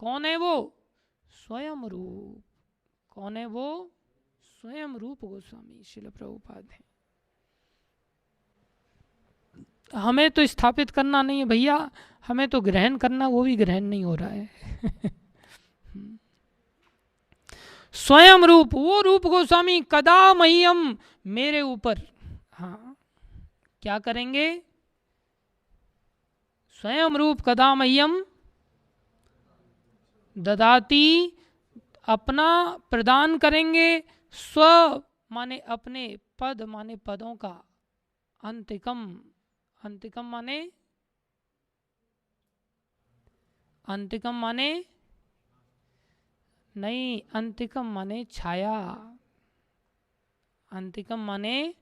कौन है वो? स्वयं रूप। कौन है वो? स्वयं रूप गोस्वामी श्रील प्रभुपाद हैं। हमें तो स्थापित करना नहीं है भैया, हमें तो ग्रहण करना, वो भी ग्रहण नहीं हो रहा है। स्वयं रूप, वो रूप गोस्वामी कदा मह्यम, मेरे ऊपर। हाँ, क्या करेंगे? स्वयं रूप कदा मह्यम ददाती, अपना प्रदान करेंगे। स्व माने अपने, पद माने पदों का, अंतिकम, अंतिकम माने, अंतिकम माने नहीं, अंतिकम माने छाया। अंतिकम माने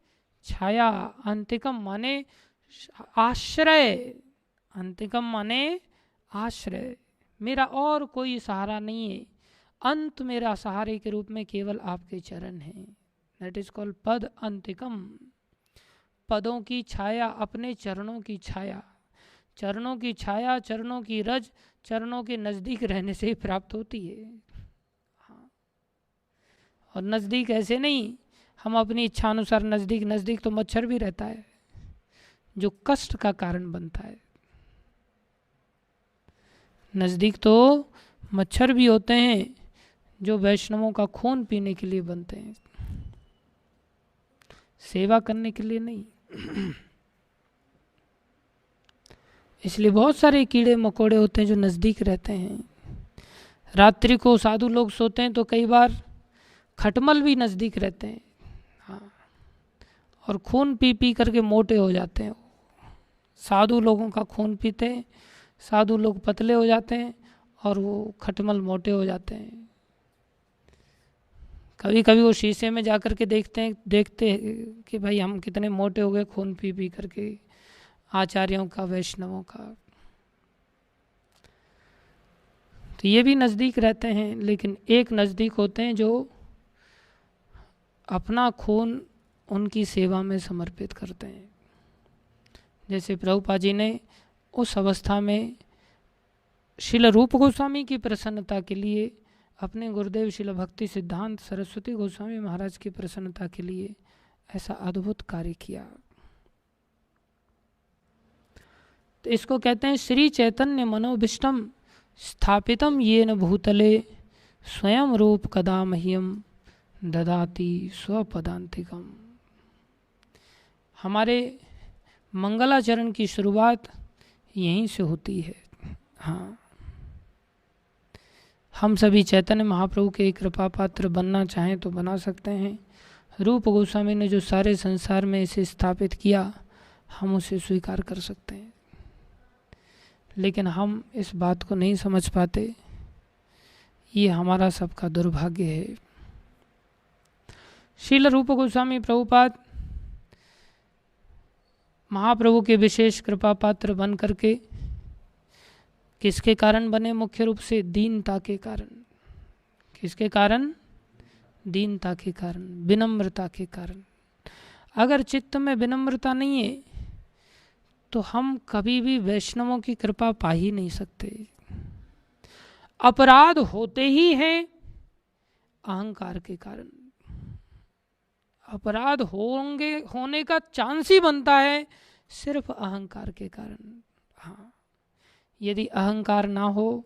छाया, अंतिकम माने आश्रय। अंतिकम माने आश्रय। मेरा और कोई सहारा नहीं है, अंत मेरा सहारे के रूप में केवल आपके चरण हैं। दैट इज कॉल्ड पद अंतिकम। पदों की छाया, अपने चरणों की छाया। चरणों की छाया, चरणों की रज, चरणों के नज़दीक रहने से ही प्राप्त होती है। हाँ, और नज़दीक ऐसे नहीं हम अपनी इच्छा अनुसार नज़दीक, नज़दीक तो मच्छर भी रहता है जो कष्ट का कारण बनता है। नज़दीक तो मच्छर भी होते हैं जो वैष्णवों का खून पीने के लिए बनते हैं, सेवा करने के लिए नहीं। इसलिए बहुत सारे कीड़े मकोड़े होते हैं जो नज़दीक रहते हैं। रात्रि को साधु लोग सोते हैं तो कई बार खटमल भी नज़दीक रहते हैं। हाँ, और खून पी पी करके मोटे हो जाते हैं। साधु लोगों का खून पीते हैं, साधु लोग पतले हो जाते हैं और वो खटमल मोटे हो जाते हैं। कभी कभी वो शीशे में जा कर के देखते हैं कि भाई हम कितने मोटे हो गए खून पी पी करके, आचार्यों का, वैष्णवों का। तो ये भी नज़दीक रहते हैं, लेकिन एक नज़दीक होते हैं जो अपना खून उनकी सेवा में समर्पित करते हैं। जैसे प्रभुपाद जी ने उस अवस्था में श्रील रूप गोस्वामी की प्रसन्नता के लिए, अपने गुरुदेव श्रील भक्ति सिद्धांत सरस्वती गोस्वामी महाराज की प्रसन्नता के लिए ऐसा अद्भुत कार्य किया। तो इसको कहते हैं श्री चैतन्य मनोभिष्टम स्थापितम येन भूतले स्वयं रूप कदा मह्यम ददाति स्वपदांतिकम। हमारे मंगलाचरण की शुरुआत यहीं से होती है। हाँ, हम सभी चैतन्य महाप्रभु के कृपा पात्र बनना चाहें तो बना सकते हैं। रूप गोस्वामी ने जो सारे संसार में इसे स्थापित किया, हम उसे स्वीकार कर सकते हैं, लेकिन हम इस बात को नहीं समझ पाते। ये हमारा सबका दुर्भाग्य है। श्रील रूप गोस्वामी प्रभुपाद महाप्रभु के विशेष कृपा पात्र बन करके किसके कारण बने? मुख्य रूप से दीनता के कारण। किसके कारण? दीनता के कारण, विनम्रता के कारण। अगर चित्त में विनम्रता नहीं है तो हम कभी भी वैष्णवों की कृपा पा ही नहीं सकते। अपराध होते ही हैं अहंकार के कारण। अपराध होने का चांस ही बनता है सिर्फ अहंकार के कारण। हाँ, यदि अहंकार ना हो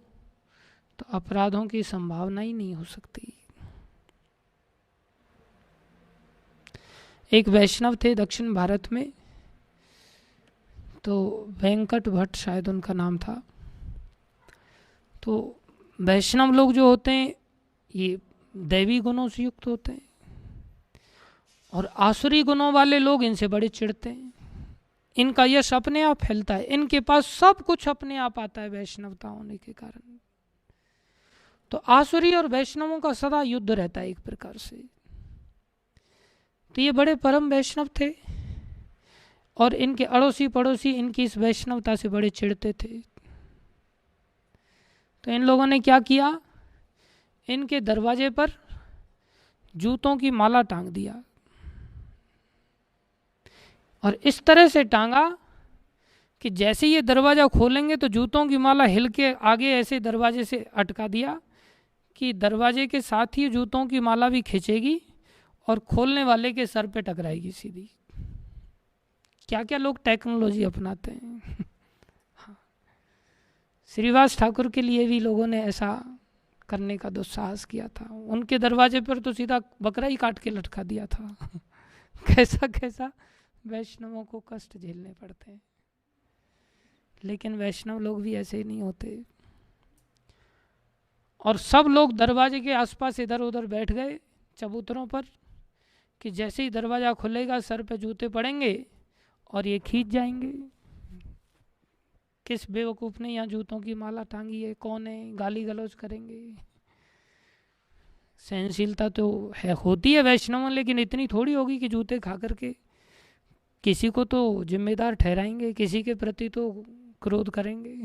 तो अपराधों की संभावना ही नहीं हो सकती। एक वैष्णव थे दक्षिण भारत में, तो वेंकट भट्ट शायद उनका नाम था। तो वैष्णव लोग जो होते हैं ये दैवी गुणों से युक्त होते हैं, और आसुरी गुणों वाले लोग इनसे बड़े चिढ़ते हैं। इनका यश अपने आप फैलता है, इनके पास सब कुछ अपने आप आता है वैष्णवता होने के कारण। तो आसुरी और वैष्णवों का सदा युद्ध रहता है एक प्रकार से। तो ये बड़े परम वैष्णव थे और इनके अड़ोसी पड़ोसी इनकी इस वैष्णवता से बड़े चिढ़ते थे। तो इन लोगों ने क्या किया, इनके दरवाजे पर जूतों की माला टांग दिया और इस तरह से टांगा कि जैसे ये दरवाज़ा खोलेंगे तो जूतों की माला हिल के आगे ऐसे दरवाजे से अटका दिया कि दरवाजे के साथ ही जूतों की माला भी खींचेगी और खोलने वाले के सर पे टकराएगी सीधी। क्या क्या लोग टेक्नोलॉजी अपनाते हैं। हाँ। श्रीवास ठाकुर के लिए भी लोगों ने ऐसा करने का दुस्साहस किया था। उनके दरवाजे पर तो सीधा बकरा ही काट के लटका दिया था। कैसा कैसा वैष्णवों को कष्ट झेलने पड़ते हैं। लेकिन वैष्णव लोग भी ऐसे ही नहीं होते। और सब लोग दरवाजे के आसपास इधर उधर बैठ गए चबूतरों पर कि जैसे ही दरवाज़ा खुलेगा सर पे जूते पड़ेंगे और ये खींच जाएंगे। किस बेवकूफ़ ने यहाँ जूतों की माला टांगी है, कौन है, गाली गलौज करेंगे। सहनशीलता तो है, होती है वैष्णव, लेकिन इतनी थोड़ी होगी कि जूते खा करके किसी को तो जिम्मेदार ठहराएंगे, किसी के प्रति तो क्रोध करेंगे।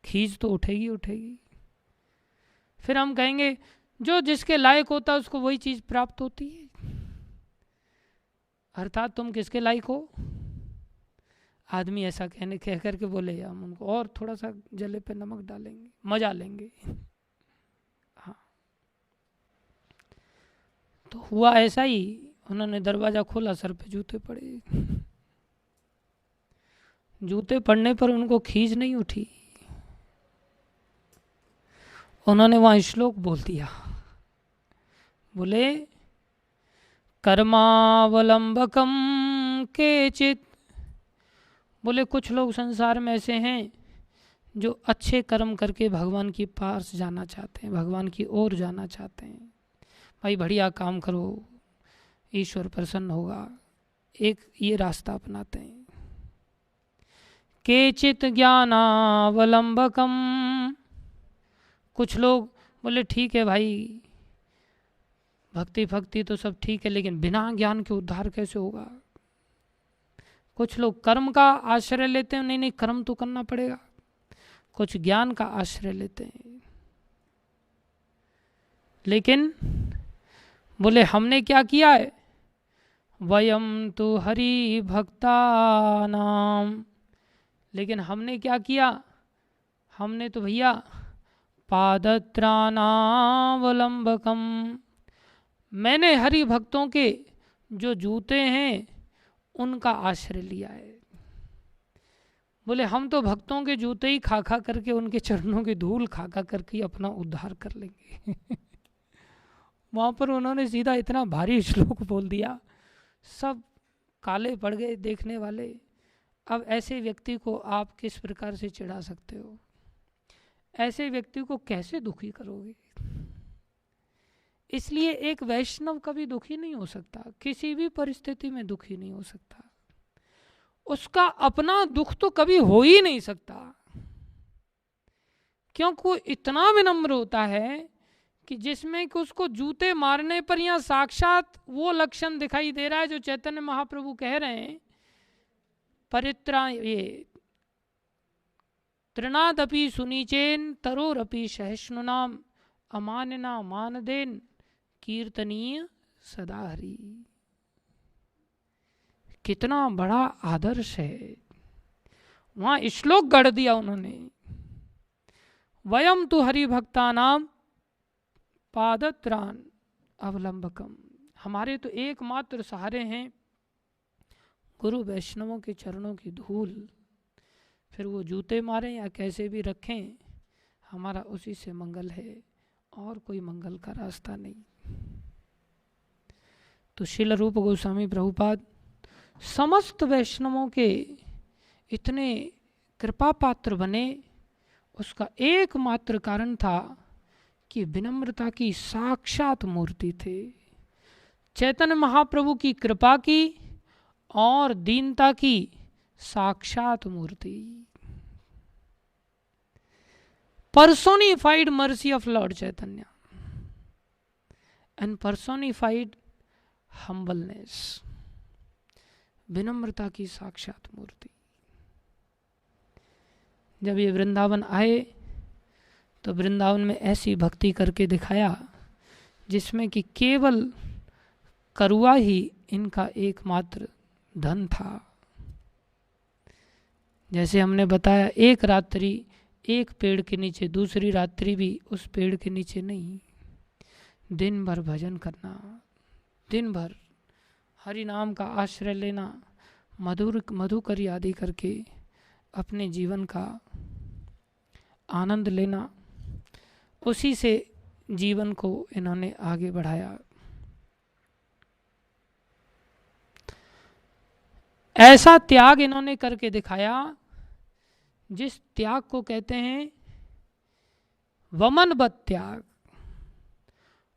खींच तो उठेगी उठेगी। फिर हम कहेंगे जो जिसके लायक होता है उसको वही चीज़ प्राप्त होती है। अर्थात तुम किसके लायक हो। आदमी ऐसा कह करके बोले हम उनको और थोड़ा सा जले पे नमक डालेंगे, मजा लेंगे। हाँ, तो हुआ ऐसा ही। उन्होंने दरवाजा खोला, सर पे जूते पड़े। जूते पड़ने पर उनको खींच नहीं उठी। उन्होंने वहां श्लोक बोल दिया, बोले कर्मावलंबकम केचित। बोले कुछ लोग संसार में ऐसे हैं जो अच्छे कर्म करके भगवान की पास जाना चाहते हैं, भगवान की ओर जाना चाहते हैं। भाई बढ़िया काम करो, ईश्वर प्रसन्न होगा, एक ये रास्ता अपनाते हैं। केचित ज्ञानावलंबकम। कुछ लोग बोले ठीक है भाई, भक्ति भक्ति तो सब ठीक है, लेकिन बिना ज्ञान के उद्धार कैसे होगा। कुछ लोग कर्म का आश्रय लेते हैं, नहीं नहीं कर्म तो करना पड़ेगा। कुछ ज्ञान का आश्रय लेते हैं। लेकिन बोले हमने क्या किया है, वयम तो हरि भक्ता नाम। लेकिन हमने क्या किया, हमने तो भैया पादत्राणावलंबकम, मैंने हरि भक्तों के जो जूते हैं उनका आश्रय लिया है। बोले हम तो भक्तों के जूते ही खा खा करके, उनके चरणों की धूल खा खा करके अपना उद्धार कर लेंगे। वहाँ पर उन्होंने सीधा इतना भारी श्लोक बोल दिया, सब काले पड़ गए देखने वाले। अब ऐसे व्यक्ति को आप किस प्रकार से चिढ़ा सकते हो, ऐसे व्यक्ति को कैसे दुखी करोगे। इसलिए एक वैष्णव कभी दुखी नहीं हो सकता, किसी भी परिस्थिति में दुखी नहीं हो सकता। उसका अपना दुख तो कभी हो ही नहीं सकता, क्योंकि वो इतना विनम्र होता है कि जिसमें कि उसको जूते मारने पर यहाँ साक्षात वो लक्षण दिखाई दे रहा है जो चैतन्य महाप्रभु कह रहे हैं, ये तृणादपि सुनीचेन तरोरपि सहिष्णुनाम अमानना मानदेन कीर्तनीय सदा हरि। कितना बड़ा आदर्श है। वहां श्लोक गढ़ दिया उन्होंने, वयम तो हरि भक्ता नाम पादत्रान अवलंबकम। हमारे तो एकमात्र सहारे हैं गुरु वैष्णवों के चरणों की धूल। फिर वो जूते मारें या कैसे भी रखें, हमारा उसी से मंगल है और कोई मंगल का रास्ता नहीं। तो श्रील रूप गोस्वामी प्रभुपाद समस्त वैष्णवों के इतने कृपा पात्र बने, उसका एकमात्र कारण था कि विनम्रता की साक्षात मूर्ति थे। चैतन्य महाप्रभु की कृपा की और दीनता की साक्षात मूर्ति। personified mercy of Lord Chaitanya and personified humbleness. विनम्रता की साक्षात मूर्ति। जब ये वृंदावन आए तो वृंदावन में ऐसी भक्ति करके दिखाया जिसमें कि केवल करुआ ही इनका एकमात्र धन था। जैसे हमने बताया, एक रात्रि एक पेड़ के नीचे, दूसरी रात्रि भी उस पेड़ के नीचे नहीं, दिन भर भजन करना, दिन भर हरि नाम का आश्रय लेना, मधुकर आदि करके अपने जीवन का आनंद लेना, उसी से जीवन को इन्होंने आगे बढ़ाया। ऐसा त्याग इन्होंने करके दिखाया जिस त्याग को कहते हैं वमनवत त्याग।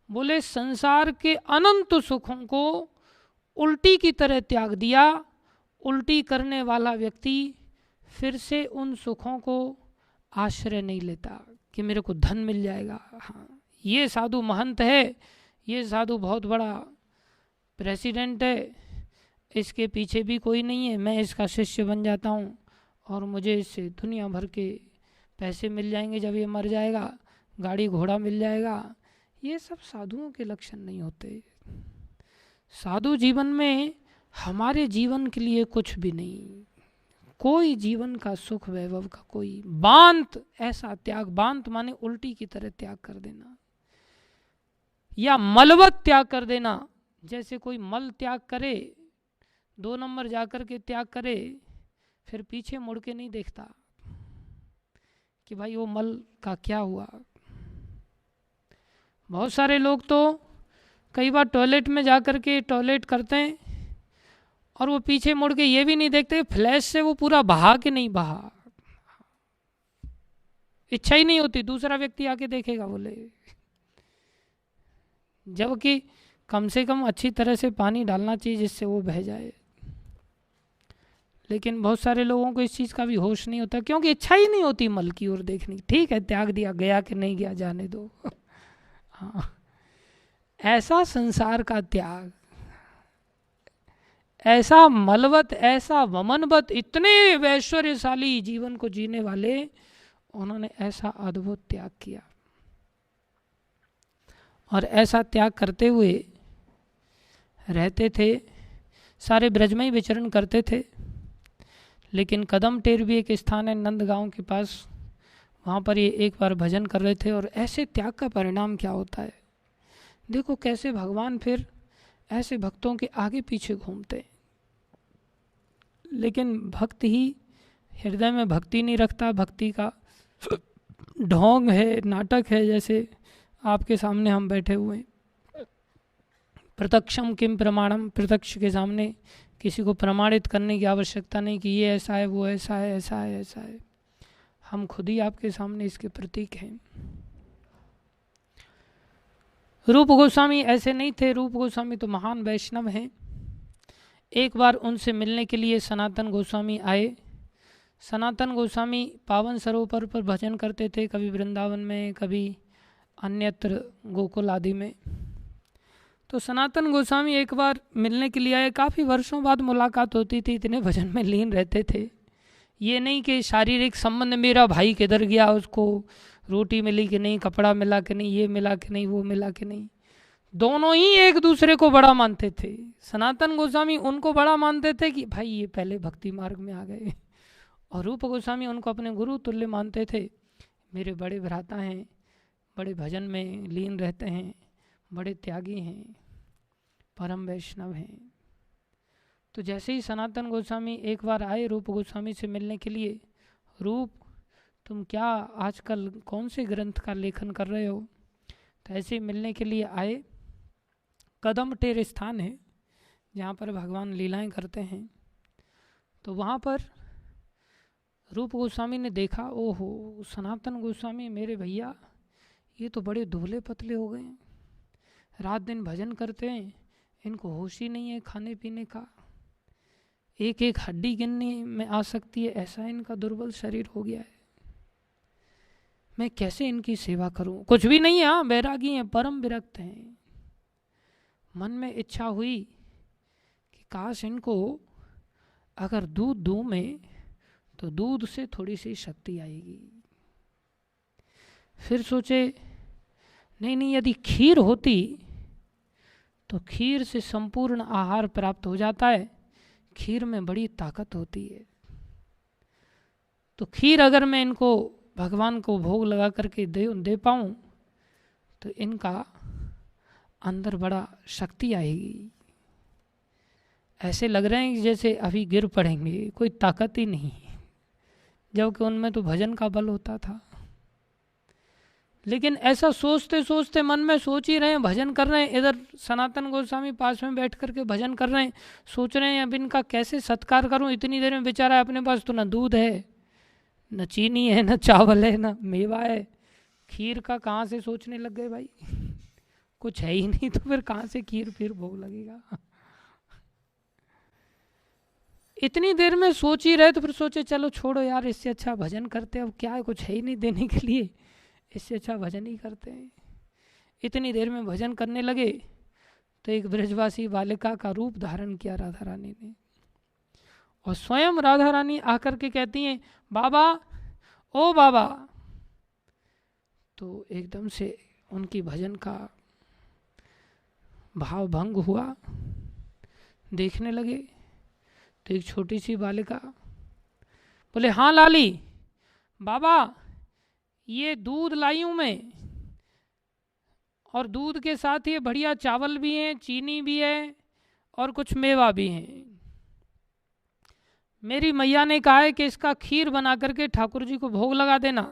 बोले संसार के अनंत सुखों को उल्टी की तरह त्याग दिया। उल्टी करने वाला व्यक्ति फिर से उन सुखों को आश्रय नहीं लेता कि मेरे को धन मिल जाएगा। हाँ, ये साधु महंत है, ये साधु बहुत बड़ा प्रेसिडेंट है, इसके पीछे भी कोई नहीं है, मैं इसका शिष्य बन जाता हूँ और मुझे इससे दुनिया भर के पैसे मिल जाएंगे, जब ये मर जाएगा गाड़ी घोड़ा मिल जाएगा। ये सब साधुओं के लक्षण नहीं होते। साधु जीवन में हमारे जीवन के लिए कुछ भी नहीं, कोई जीवन का सुख वैभव का कोई बांत ऐसा त्याग, बांत माने उल्टी की तरह त्याग कर देना या मलवत त्याग कर देना। जैसे कोई मल त्याग करे, 2 नंबर जाकर के त्याग करे, फिर पीछे मुड़ के नहीं देखता कि भाई वो मल का क्या हुआ। बहुत सारे लोग तो कई बार टॉयलेट में जाकर के टॉयलेट करते हैं और वो पीछे मुड़ के ये भी नहीं देखते फ्लैश से वो पूरा बहा के नहीं बहा, इच्छा ही नहीं होती दूसरा व्यक्ति आके देखेगा बोले, जबकि कम से कम अच्छी तरह से पानी डालना चाहिए जिससे वो बह जाए। लेकिन बहुत सारे लोगों को इस चीज़ का भी होश नहीं होता, क्योंकि इच्छा ही नहीं होती मल की ओर देखने की। ठीक है, त्याग दिया, गया कि नहीं गया जाने दो। हाँ, ऐसा संसार का त्याग, ऐसा मलवत, ऐसा वमनवत, इतने वैश्वर्यशाली जीवन को जीने वाले उन्होंने ऐसा अद्भुत त्याग किया। और ऐसा त्याग करते हुए रहते थे, सारे ब्रज में ही विचरण करते थे। लेकिन कदम टेर भी एक स्थान है नंदगांव के पास, वहाँ पर ये एक बार भजन कर रहे थे। और ऐसे त्याग का परिणाम क्या होता है, देखो कैसे भगवान फिर ऐसे भक्तों के आगे पीछे घूमते। लेकिन भक्त ही हृदय में भक्ति नहीं रखता, भक्ति का ढोंग है, नाटक है। जैसे आपके सामने हम बैठे हुए, प्रत्यक्षम किम प्रमाणम, प्रत्यक्ष के सामने किसी को प्रमाणित करने की आवश्यकता नहीं कि ये ऐसा है, वो ऐसा है, ऐसा है, ऐसा है। हम खुद ही आपके सामने इसके प्रतीक हैं। रूप गोस्वामी ऐसे नहीं थे। रूप गोस्वामी तो महान वैष्णव हैं। एक बार उनसे मिलने के लिए सनातन गोस्वामी आए। सनातन गोस्वामी पावन सरोवर पर भजन करते थे, कभी वृंदावन में, कभी अन्यत्र गोकुल आदि में। तो सनातन गोस्वामी एक बार मिलने के लिए आए। काफ़ी वर्षों बाद मुलाकात होती थी, इतने भजन में लीन रहते थे। ये नहीं कि शारीरिक संबंध, मेरा भाई किधर गया, उसको रोटी मिली कि नहीं, कपड़ा मिला कि नहीं, ये मिला कि नहीं, वो मिला कि नहीं। दोनों ही एक दूसरे को बड़ा मानते थे। सनातन गोस्वामी उनको बड़ा मानते थे कि भाई ये पहले भक्ति मार्ग में आ गए, और रूप गोस्वामी उनको अपने गुरु तुल्य मानते थे। मेरे बड़े भ्राता हैं, बड़े भजन में लीन रहते हैं, बड़े त्यागी हैं, परम वैष्णव हैं। तो जैसे ही सनातन गोस्वामी एक बार आए रूप गोस्वामी से मिलने के लिए, रूप तुम क्या आजकल कौन से ग्रंथ का लेखन कर रहे हो, तो ऐसे ही मिलने के लिए आए। कदम टेर स्थान है जहाँ पर भगवान लीलाएं करते हैं। तो वहाँ पर रूप गोस्वामी ने देखा, ओहो सनातन गोस्वामी मेरे भैया ये तो बड़े दुबले पतले हो गए हैं, रात दिन भजन करते हैं, इनको होश ही नहीं है खाने पीने का, एक एक हड्डी गिनने में आ सकती है, ऐसा इनका दुर्बल शरीर हो गया है, मैं कैसे इनकी सेवा करूं। कुछ भी नहीं है, हाँ बैरागी हैं, परम विरक्त हैं। मन में इच्छा हुई कि काश इनको अगर दूध दूं मैं तो दूध से थोड़ी सी शक्ति आएगी। फिर सोचे नहीं नहीं, यदि खीर होती तो खीर से संपूर्ण आहार प्राप्त हो जाता है, खीर में बड़ी ताकत होती है। तो खीर अगर मैं इनको भगवान को भोग लगा करके दे पाऊं तो इनका अंदर बड़ा शक्ति आएगी। ऐसे लग रहे हैं कि जैसे अभी गिर पड़ेंगे, कोई ताकत ही नहीं, जबकि उनमें तो भजन का बल होता था। लेकिन ऐसा सोचते सोचते मन में सोच ही रहे हैं, भजन कर रहे हैं, इधर सनातन गोस्वामी पास में बैठ करके भजन कर रहे हैं, सोच रहे हैं अब इनका कैसे सत्कार करूं। इतनी देर में बेचारा अपने पास तो न दूध है, न चीनी है, न चावल है, न मेवा है, खीर का कहाँ से सोचने लग गए भाई। कुछ है ही नहीं तो फिर कहाँ से खीर फिर भोग लगेगा। इतनी देर में सोच ही रहे तो फिर सोचे चलो छोड़ो यार, इससे अच्छा भजन करते, अब क्या है, कुछ है ही नहीं देने के लिए, इससे अच्छा भजन ही करते हैं। इतनी देर में भजन करने लगे तो एक ब्रजवासी बालिका का रूप धारण किया राधा रानी ने, और स्वयं राधा रानी आकर के कहती हैं बाबा, ओ बाबा। तो एकदम से उनकी भजन का भाव भंग हुआ। देखने लगे तो एक छोटी सी बालिका बोले हाँ लाली, बाबा ये दूध लाई हूं मैं, और दूध के साथ ये बढ़िया चावल भी हैं, चीनी भी है, और कुछ मेवा भी है। मेरी मैया ने कहा है कि इसका खीर बना करके ठाकुर जी को भोग लगा देना।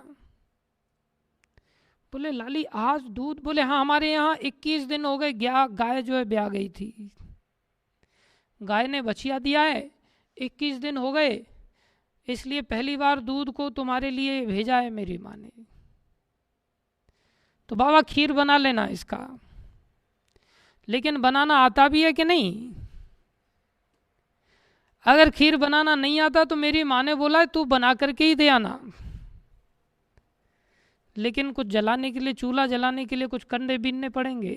बोले लाली आज दूध? बोले हाँ, हमारे यहाँ 21 दिन हो गए, गाय जो है ब्याह गई थी, गाय ने बछिया दिया है, 21 दिन हो गए, इसलिए पहली बार दूध को तुम्हारे लिए भेजा है मेरी माँ ने। तो बाबा खीर बना लेना इसका, लेकिन बनाना आता भी है कि नहीं? अगर खीर बनाना नहीं आता तो मेरी माँ ने बोला है तू बना करके ही दे आना, लेकिन कुछ जलाने के लिए, चूल्हा जलाने के लिए कुछ कंडे बीनने पड़ेंगे।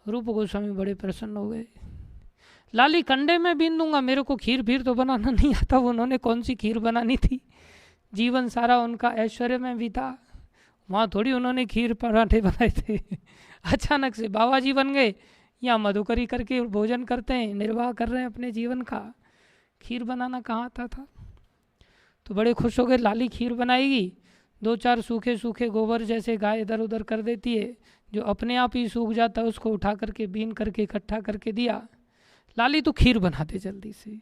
रूप गोस्वामी बड़े प्रसन्न हो गए। लाली कंडे में बीन दूंगा, मेरे को खीर भीर तो बनाना नहीं आता। उन्होंने कौन सी खीर बनानी थी, जीवन सारा उनका ऐश्वर्य में बीता, वहाँ थोड़ी उन्होंने खीर पराठे बनाए थे। अचानक से बाबा जी बन गए, या मधुकरी करके भोजन करते हैं, निर्वाह कर रहे हैं अपने जीवन का, खीर बनाना कहाँ आता था। तो बड़े खुश हो गए, लाली खीर बनाएगी। 2-4 सूखे सूखे गोबर जैसे गाय इधर उधर कर देती है, जो अपने आप ही सूख जाता है, उसको उठा करके बीन करके इकट्ठा करके दिया, लाली तो खीर बनाते जल्दी से।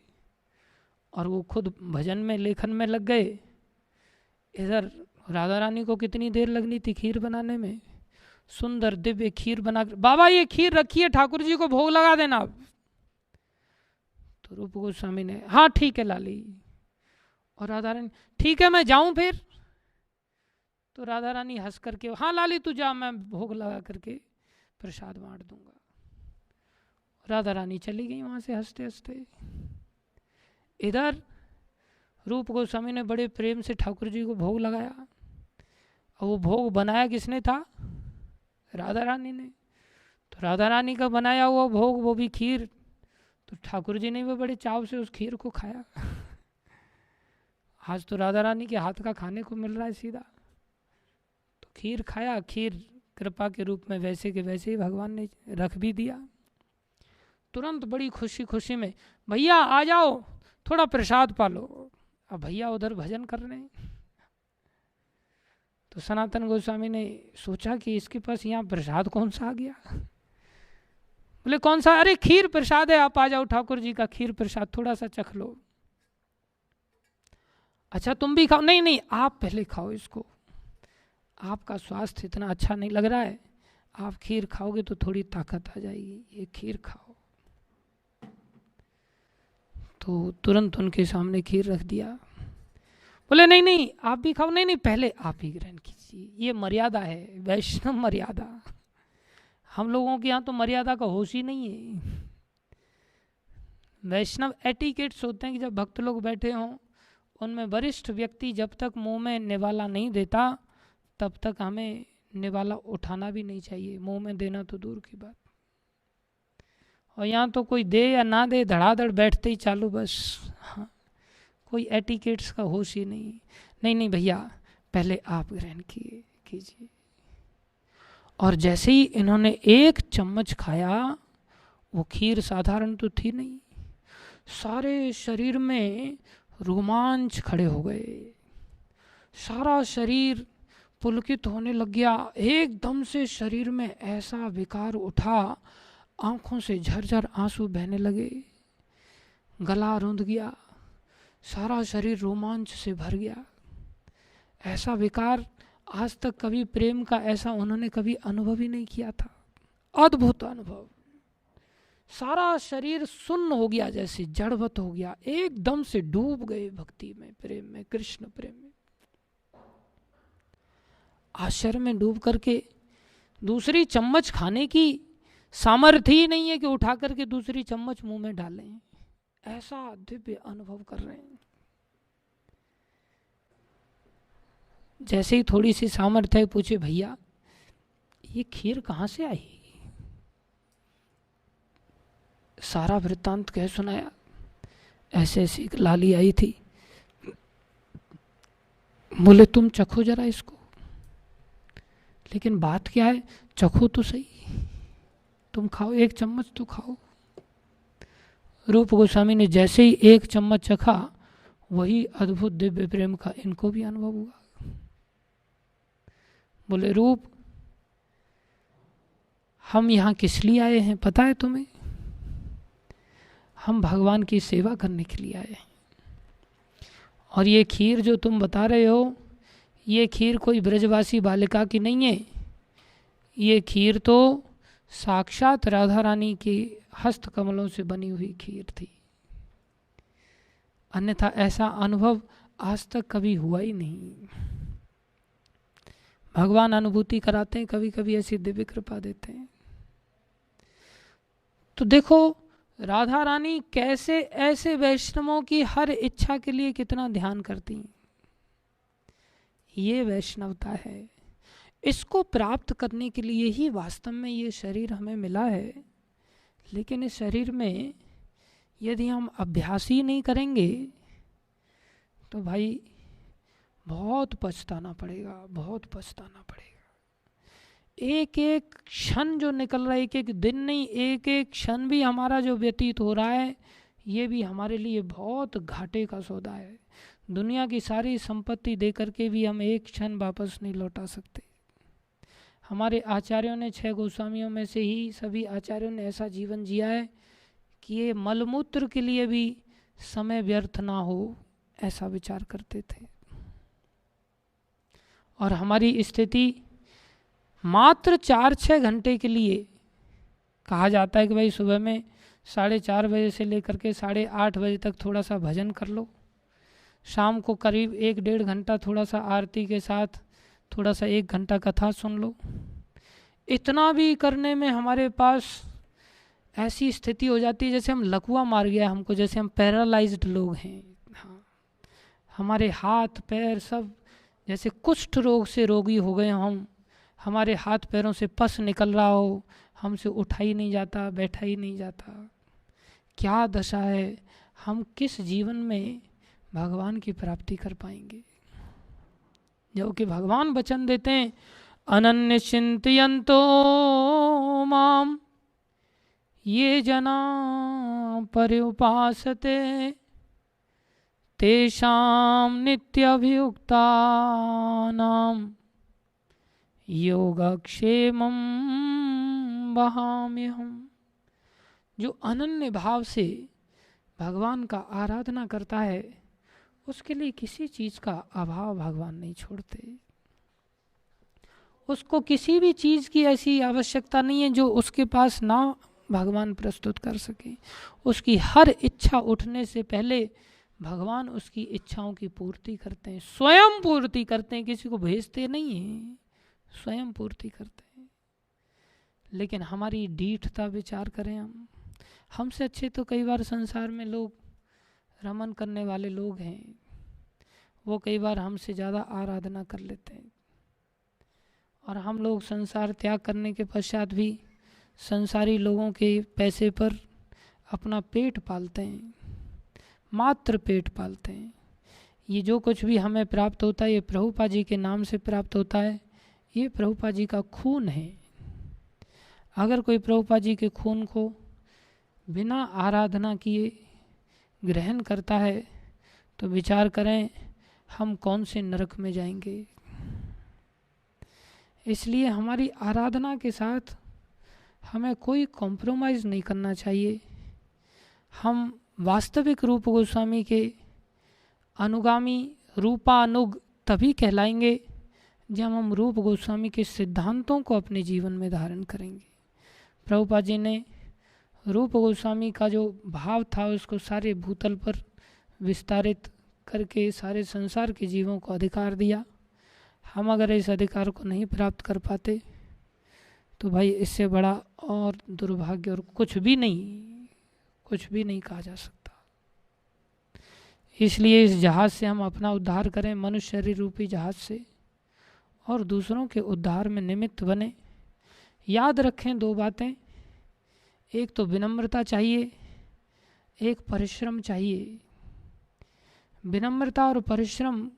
और वो खुद भजन में, लेखन में लग गए। इधर राधा रानी को कितनी देर लगनी थी खीर बनाने में, सुंदर दिव्य खीर बना कर, बाबा ये खीर रखी है, ठाकुर जी को भोग लगा देना। तो रूप गोस्वामी ने हाँ ठीक है लाली, और राधा रानी ठीक है मैं जाऊं फिर? तो राधा रानी हंस करके हाँ लाली तू जा, मैं भोग लगा करके प्रसाद बांट दूंगा। राधा रानी चली गई वहां से हंसते हंसते। इधर रूप गोस्वामी ने बड़े प्रेम से ठाकुर जी को भोग लगाया, और वो भोग बनाया किसने था? राधा रानी ने। तो राधा रानी का बनाया हुआ भोग, वो भी खीर, तो ठाकुर जी ने भी बड़े चाव से उस खीर को खाया। आज तो राधा रानी के हाथ का खाने को मिल रहा है सीधा। तो खीर खाया, खीर कृपा के रूप में वैसे के वैसे ही भगवान ने रख भी दिया। तुरंत बड़ी खुशी खुशी में भैया आ जाओ, थोड़ा प्रसाद पालो। अब भैया उधर भजन कर रहे हैं। तो सनातन गोस्वामी ने सोचा कि इसके पास यहाँ प्रसाद कौन सा आ गया। बोले कौन सा? अरे खीर प्रसाद है, आप आ जाओ, ठाकुर जी का खीर प्रसाद, थोड़ा सा चख लो। अच्छा तुम भी खाओ? नहीं नहीं आप पहले खाओ इसको, आपका स्वास्थ्य इतना अच्छा नहीं लग रहा है, आप खीर खाओगे तो थोड़ी ताकत आ जाएगी, ये खीर खाओ। तो तुरंत उनके सामने खीर रख दिया। बोले नहीं नहीं आप भी खाओ। नहीं नहीं पहले आप ही ग्रहण कीजिए, ये मर्यादा है, वैष्णव मर्यादा। हम लोगों के यहाँ तो मर्यादा का होश ही नहीं है। वैष्णव एटिकेट्स होते हैं कि जब भक्त लोग बैठे हों, उनमें वरिष्ठ व्यक्ति जब तक मुंह में निवाला नहीं देता तब तक हमें निवाला उठाना भी नहीं चाहिए, मुंह में देना तो दूर की बात। और यहाँ तो कोई दे या ना दे, धड़ाधड़ बैठते ही चालू बस। हाँ, कोई एटिकेट्स का होश ही नहीं। नहीं नहीं भैया, पहले आप ग्रहण कीजिए। और जैसे ही इन्होंने एक चम्मच खाया, वो खीर साधारण तो थी नहीं, सारे शरीर में रोमांच खड़े हो गए, सारा शरीर पुलकित होने लग गया। एकदम से शरीर में ऐसा विकार उठा, आंखों से झरझर आंसू बहने लगे, गला रुंध गया, सारा शरीर रोमांच से भर गया। ऐसा विकार आज तक कभी प्रेम का ऐसा उन्होंने कभी अनुभव ही नहीं किया था। अद्भुत अनुभव। सारा शरीर सुन्न हो गया, जैसे जड़वत हो गया, एकदम से डूब गए भक्ति में, प्रेम में, कृष्ण प्रेम में। आश्चर्य में डूब करके दूसरी चम्मच खाने की सामर्थ्य ही नहीं है कि उठा करके दूसरी चम्मच मुंह में डालें। ऐसा दिव्य अनुभव कर रहे हैं। जैसे ही थोड़ी सी सामर्थ्य है, पूछे भैया ये खीर कहाँ से आई? सारा वृत्तांत कह सुनाया। ऐसे ऐसी एक लाली आई थी। बोले तुम चखो जरा इसको। लेकिन बात क्या है, चखो तो सही, तुम खाओ, एक चम्मच तो खाओ। रूप गोस्वामी ने जैसे ही एक चम्मच चखा, वही अद्भुत दिव्य प्रेम का इनको भी अनुभव हुआ। बोले रूप, हम यहाँ किस लिए आए हैं पता है तुम्हें? हम भगवान की सेवा करने के लिए आए हैं। और ये खीर जो तुम बता रहे हो, ये खीर कोई ब्रजवासी बालिका की नहीं है। ये खीर तो साक्षात राधा रानी के हस्त कमलों से बनी हुई खीर थी। अन्यथा ऐसा अनुभव आज तक कभी हुआ ही नहीं। भगवान अनुभूति कराते हैं, कभी कभी ऐसी दिव्य कृपा देते हैं। तो देखो राधा रानी कैसे ऐसे वैष्णवों की हर इच्छा के लिए कितना ध्यान करती हैं। ये वैष्णवता है। इसको प्राप्त करने के लिए ही वास्तव में ये शरीर हमें मिला है। लेकिन इस शरीर में यदि हम अभ्यास ही नहीं करेंगे तो भाई बहुत पछताना पड़ेगा, बहुत पछताना पड़ेगा। एक एक क्षण जो निकल रहा है, एक एक दिन नहीं, एक एक क्षण भी हमारा जो व्यतीत हो रहा है, ये भी हमारे लिए बहुत घाटे का सौदा है। दुनिया की सारी संपत्ति दे करके भी हम एक क्षण वापस नहीं लौटा सकते। हमारे आचार्यों ने, 6 गोस्वामियों में से ही सभी आचार्यों ने ऐसा जीवन जिया है कि ये मलमूत्र के लिए भी समय व्यर्थ ना हो, ऐसा विचार करते थे। और हमारी स्थिति मात्र 4-6 घंटे के लिए कहा जाता है कि भाई सुबह में 4:30 बजे से लेकर के 8:30 बजे तक थोड़ा सा भजन कर लो, शाम को करीब 1-1.5 घंटा थोड़ा सा आरती के साथ थोड़ा सा 1 घंटा कथा सुन लो। इतना भी करने में हमारे पास ऐसी स्थिति हो जाती है जैसे हम लकवा मार गया हमको, जैसे हम पैरालाइज्ड लोग हैं। हाँ, हमारे हाथ पैर सब जैसे कुष्ठ रोग से रोगी हो गए हम। हमारे हाथ पैरों से पस निकल रहा हो, हमसे उठा ही नहीं जाता, बैठा ही नहीं जाता। क्या दशा है, हम किस जीवन में भगवान की प्राप्ति कर पाएंगे? जो कि भगवान वचन देते हैं, अनन्य चिंतयन्तो माम ये जना पर्युपासते तेषां नित्यभियुक्तानां योगक्षेमं वहाम्यहम्। जो अनन्य भाव से भगवान का आराधना करता है, उसके लिए किसी चीज का अभाव भगवान नहीं छोड़ते। उसको किसी भी चीज की ऐसी आवश्यकता नहीं है जो उसके पास ना भगवान प्रस्तुत कर सके। उसकी हर इच्छा उठने से पहले भगवान उसकी इच्छाओं की पूर्ति करते हैं, स्वयं पूर्ति करते हैं, किसी को भेजते नहीं हैं, स्वयं पूर्ति करते हैं। लेकिन हमारी डीठता विचार करें, हमसे अच्छे तो कई बार संसार में लोग रमन करने वाले लोग हैं, वो कई बार हमसे ज़्यादा आराधना कर लेते हैं। और हम लोग संसार त्याग करने के पश्चात भी संसारी लोगों के पैसे पर अपना पेट पालते हैं, मात्र पेट पालते हैं। ये जो कुछ भी हमें प्राप्त होता है ये प्रभुपाद जी के नाम से प्राप्त होता है, ये प्रभुपाद जी का खून है। अगर कोई प्रभुपाद जी के खून को बिना आराधना किए ग्रहण करता है तो विचार करें हम कौन से नरक में जाएंगे। इसलिए हमारी आराधना के साथ हमें कोई कॉम्प्रोमाइज़ नहीं करना चाहिए। हम वास्तविक रूप गोस्वामी के अनुगामी रूपानुग तभी कहलाएंगे जब हम रूप गोस्वामी के सिद्धांतों को अपने जीवन में धारण करेंगे। प्रभुपाद जी ने रूप गोस्वामी का जो भाव था उसको सारे भूतल पर विस्तारित करके सारे संसार के जीवों को अधिकार दिया। हम अगर इस अधिकार को नहीं प्राप्त कर पाते तो भाई इससे बड़ा और दुर्भाग्य और कुछ भी नहीं कहा जा सकता। इसलिए इस जहाज से हम अपना उद्धार करें, मनुष्य शरीर रूपी जहाज से, और दूसरों के उद्धार में निमित्त बने। याद रखें दो बातें, एक तो विनम्रता चाहिए, एक परिश्रम चाहिए। विनम्रता और परिश्रम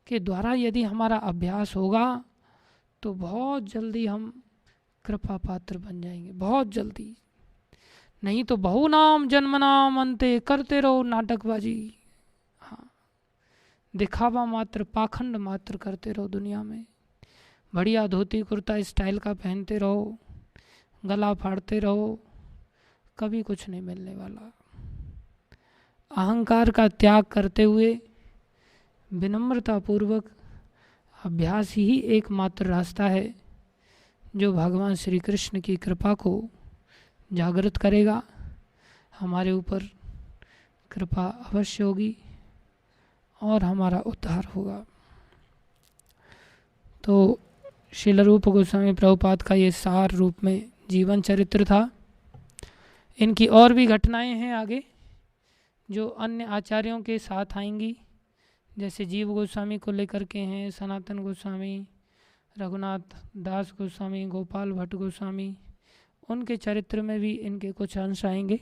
के द्वारा यदि हमारा अभ्यास होगा तो बहुत जल्दी हम कृपा पात्र बन जाएंगे, बहुत जल्दी। नहीं तो बहु नाम जन्म नाम अंते करते रहो नाटकबाजी, हाँ, दिखावा मात्र पाखंड मात्र करते रहो दुनिया में। बढ़िया धोती कुर्ता स्टाइल का पहनते रहो, गला फाड़ते रहो, कभी कुछ नहीं मिलने वाला। अहंकार का त्याग करते हुए विनम्रता पूर्वक अभ्यास ही एकमात्र रास्ता है जो भगवान श्री कृष्ण की कृपा को जागृत करेगा। हमारे ऊपर कृपा अवश्य होगी और हमारा उद्धार होगा। तो श्रील रूप गोस्वामी प्रभुपाद का ये सार रूप में जीवन चरित्र था। इनकी और भी घटनाएं हैं आगे जो अन्य आचार्यों के साथ आएंगी, जैसे जीव गोस्वामी को लेकर के हैं, सनातन गोस्वामी, रघुनाथ दास गोस्वामी, गोपाल भट्ट गोस्वामी, उनके चरित्र में भी इनके कुछ अंश आएंगे।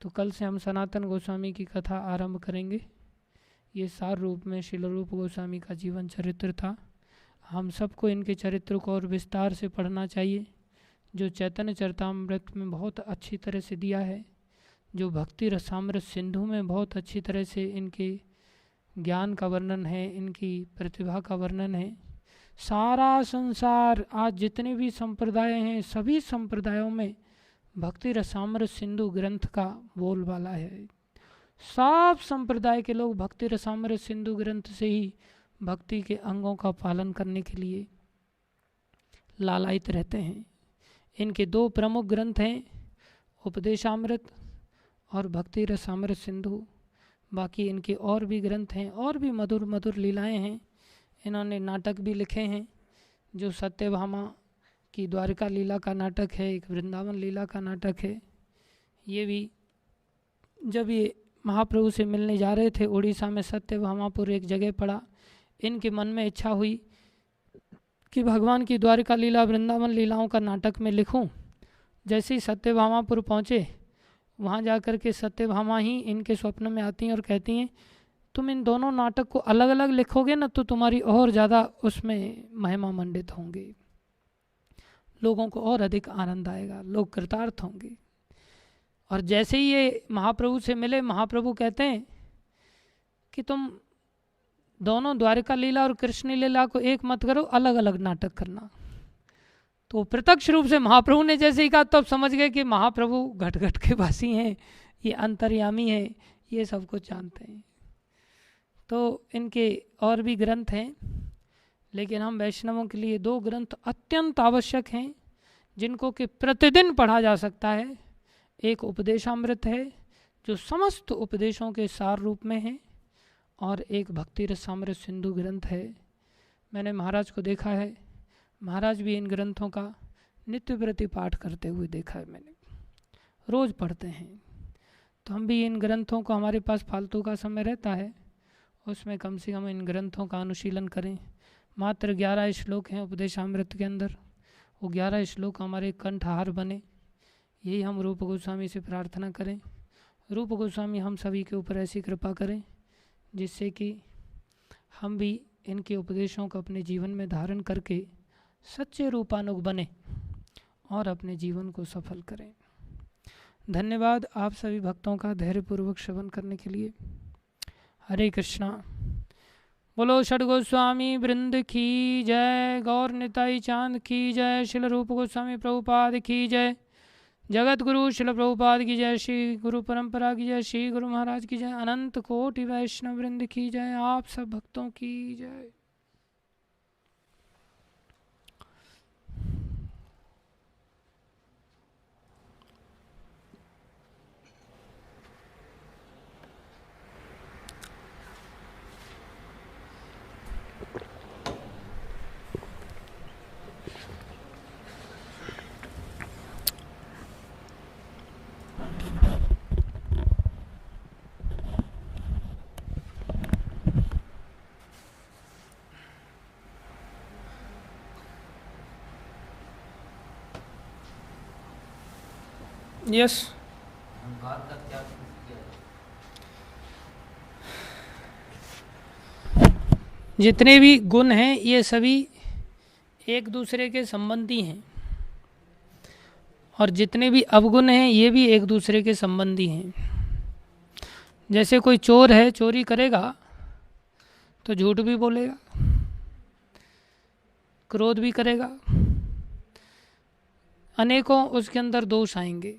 तो कल से हम सनातन गोस्वामी की कथा आरंभ करेंगे। ये सार रूप में श्रील रूप गोस्वामी का जीवन चरित्र था। हम सबको इनके चरित्र को और विस्तार से पढ़ना चाहिए, जो चैतन्य चरितामृत में बहुत अच्छी तरह से दिया है, जो भक्ति रसामृत सिंधु में बहुत अच्छी तरह से इनके ज्ञान का वर्णन है, इनकी प्रतिभा का वर्णन है। सारा संसार आज जितने भी संप्रदाय हैं सभी संप्रदायों में भक्ति रसामृत सिंधु ग्रंथ का बोलबाला है। सब संप्रदाय के लोग भक्ति रसामृत सिंधु ग्रंथ से ही भक्ति के अंगों का पालन करने के लिए लालायित रहते हैं। इनके दो प्रमुख ग्रंथ हैं, उपदेशामृत और भक्ति रसामृत सिंधु। बाकी इनके और भी ग्रंथ हैं और भी मधुर मधुर लीलाएं हैं। इन्होंने नाटक भी लिखे हैं, जो सत्यभामा की द्वारिका लीला का नाटक है, एक वृंदावन लीला का नाटक है। ये भी जब ये महाप्रभु से मिलने जा रहे थे उड़ीसा में, सत्यभामापुर एक जगह पड़ा, इनके मन में इच्छा हुई कि भगवान की द्वारिका लीला वृंदावन लीलाओं का नाटक में लिखूं। जैसे ही सत्यभामापुर पहुँचे, वहाँ जाकर के सत्यभामा ही इनके स्वप्न में आती हैं और कहती हैं तुम इन दोनों नाटक को अलग अलग लिखोगे ना तो तुम्हारी और ज़्यादा उसमें महिमा मंडित होंगे, लोगों को और अधिक आनंद आएगा, लोग कृतार्थ होंगे। और जैसे ही ये महाप्रभु से मिले, महाप्रभु कहते हैं कि तुम दोनों द्वारिका लीला और कृष्ण लीला को एक मत करो, अलग अलग नाटक करना। तो प्रत्यक्ष रूप से महाप्रभु ने जैसे ही कहा तब समझ गए कि महाप्रभु घट घट के वासी हैं, ये अंतर्यामी हैं, ये सब कुछ जानते हैं। तो इनके और भी ग्रंथ हैं, लेकिन हम वैष्णवों के लिए दो ग्रंथ अत्यंत आवश्यक हैं जिनको कि प्रतिदिन पढ़ा जा सकता है। एक उपदेशामृत है जो समस्त उपदेशों के सार रूप में है, और एक भक्ति रसामृत सिंधु ग्रंथ है। मैंने महाराज को देखा है, महाराज भी इन ग्रंथों का नित्य प्रति पाठ करते हुए देखा है, मैंने रोज़ पढ़ते हैं। तो हम भी इन ग्रंथों को, हमारे पास फालतू का समय रहता है उसमें कम से कम इन ग्रंथों का अनुशीलन करें। मात्र 11 श्लोक हैं उपदेशामृत के अंदर, वो 11 श्लोक हमारे कंठहार बने। यही हम रूप गोस्वामी से प्रार्थना करें। रूप गोस्वामी हम सभी के ऊपर ऐसी कृपा करें जिससे कि हम भी इनके उपदेशों को अपने जीवन में धारण करके सच्चे रूपानुग बने और अपने जीवन को सफल करें। धन्यवाद आप सभी भक्तों का धैर्यपूर्वक श्रवण करने के लिए। हरे कृष्णा। बोलो षड गोस्वामी वृंद की जय, गौर निताई चांद की जय, शिल रूप गोस्वामी प्रभुपाद की जय, जगत गुरु शिल प्रभुपाद की जय, श्री गुरु परंपरा की जय, श्री गुरु महाराज की जय, अनंत कोटि वैष्णव वृंद की जय, आप सब भक्तों की जय। यस जितने भी गुण हैं ये सभी एक दूसरे के संबंधी हैं, और जितने भी अवगुण हैं ये भी एक दूसरे के संबंधी हैं। जैसे कोई चोर है, चोरी करेगा तो झूठ भी बोलेगा, क्रोध भी करेगा, अनेकों उसके अंदर दोष आएंगे,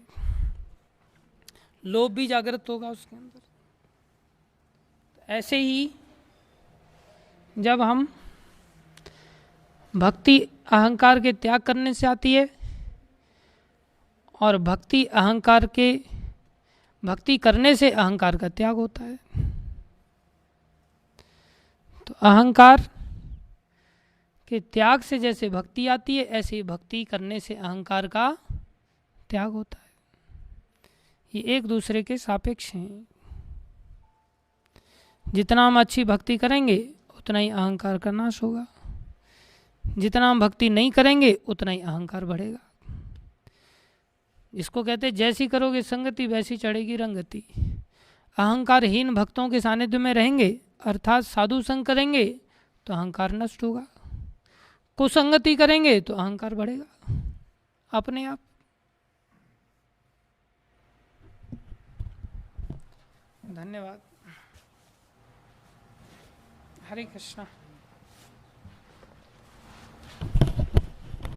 लोभ भी जागृत होगा उसके अंदर। ऐसे ही जब हम भक्ति अहंकार के त्याग करने से आती है, और भक्ति करने से अहंकार का त्याग होता है। तो अहंकार के त्याग से जैसे भक्ति आती है, ऐसे ही भक्ति करने से अहंकार का त्याग होता है। ये एक दूसरे के सापेक्ष हैं। जितना हम अच्छी भक्ति करेंगे उतना ही अहंकार का नाश होगा, जितना हम भक्ति नहीं करेंगे उतना ही अहंकार बढ़ेगा। इसको कहते जैसी करोगे संगति वैसी चढ़ेगी रंगति। अहंकारहीन भक्तों के सानिध्य में रहेंगे, अर्थात साधु संग करेंगे तो अहंकार नष्ट होगा, कुसंगति करेंगे तो अहंकार बढ़ेगा अपने आप। धन्यवाद। हरे कृष्णा।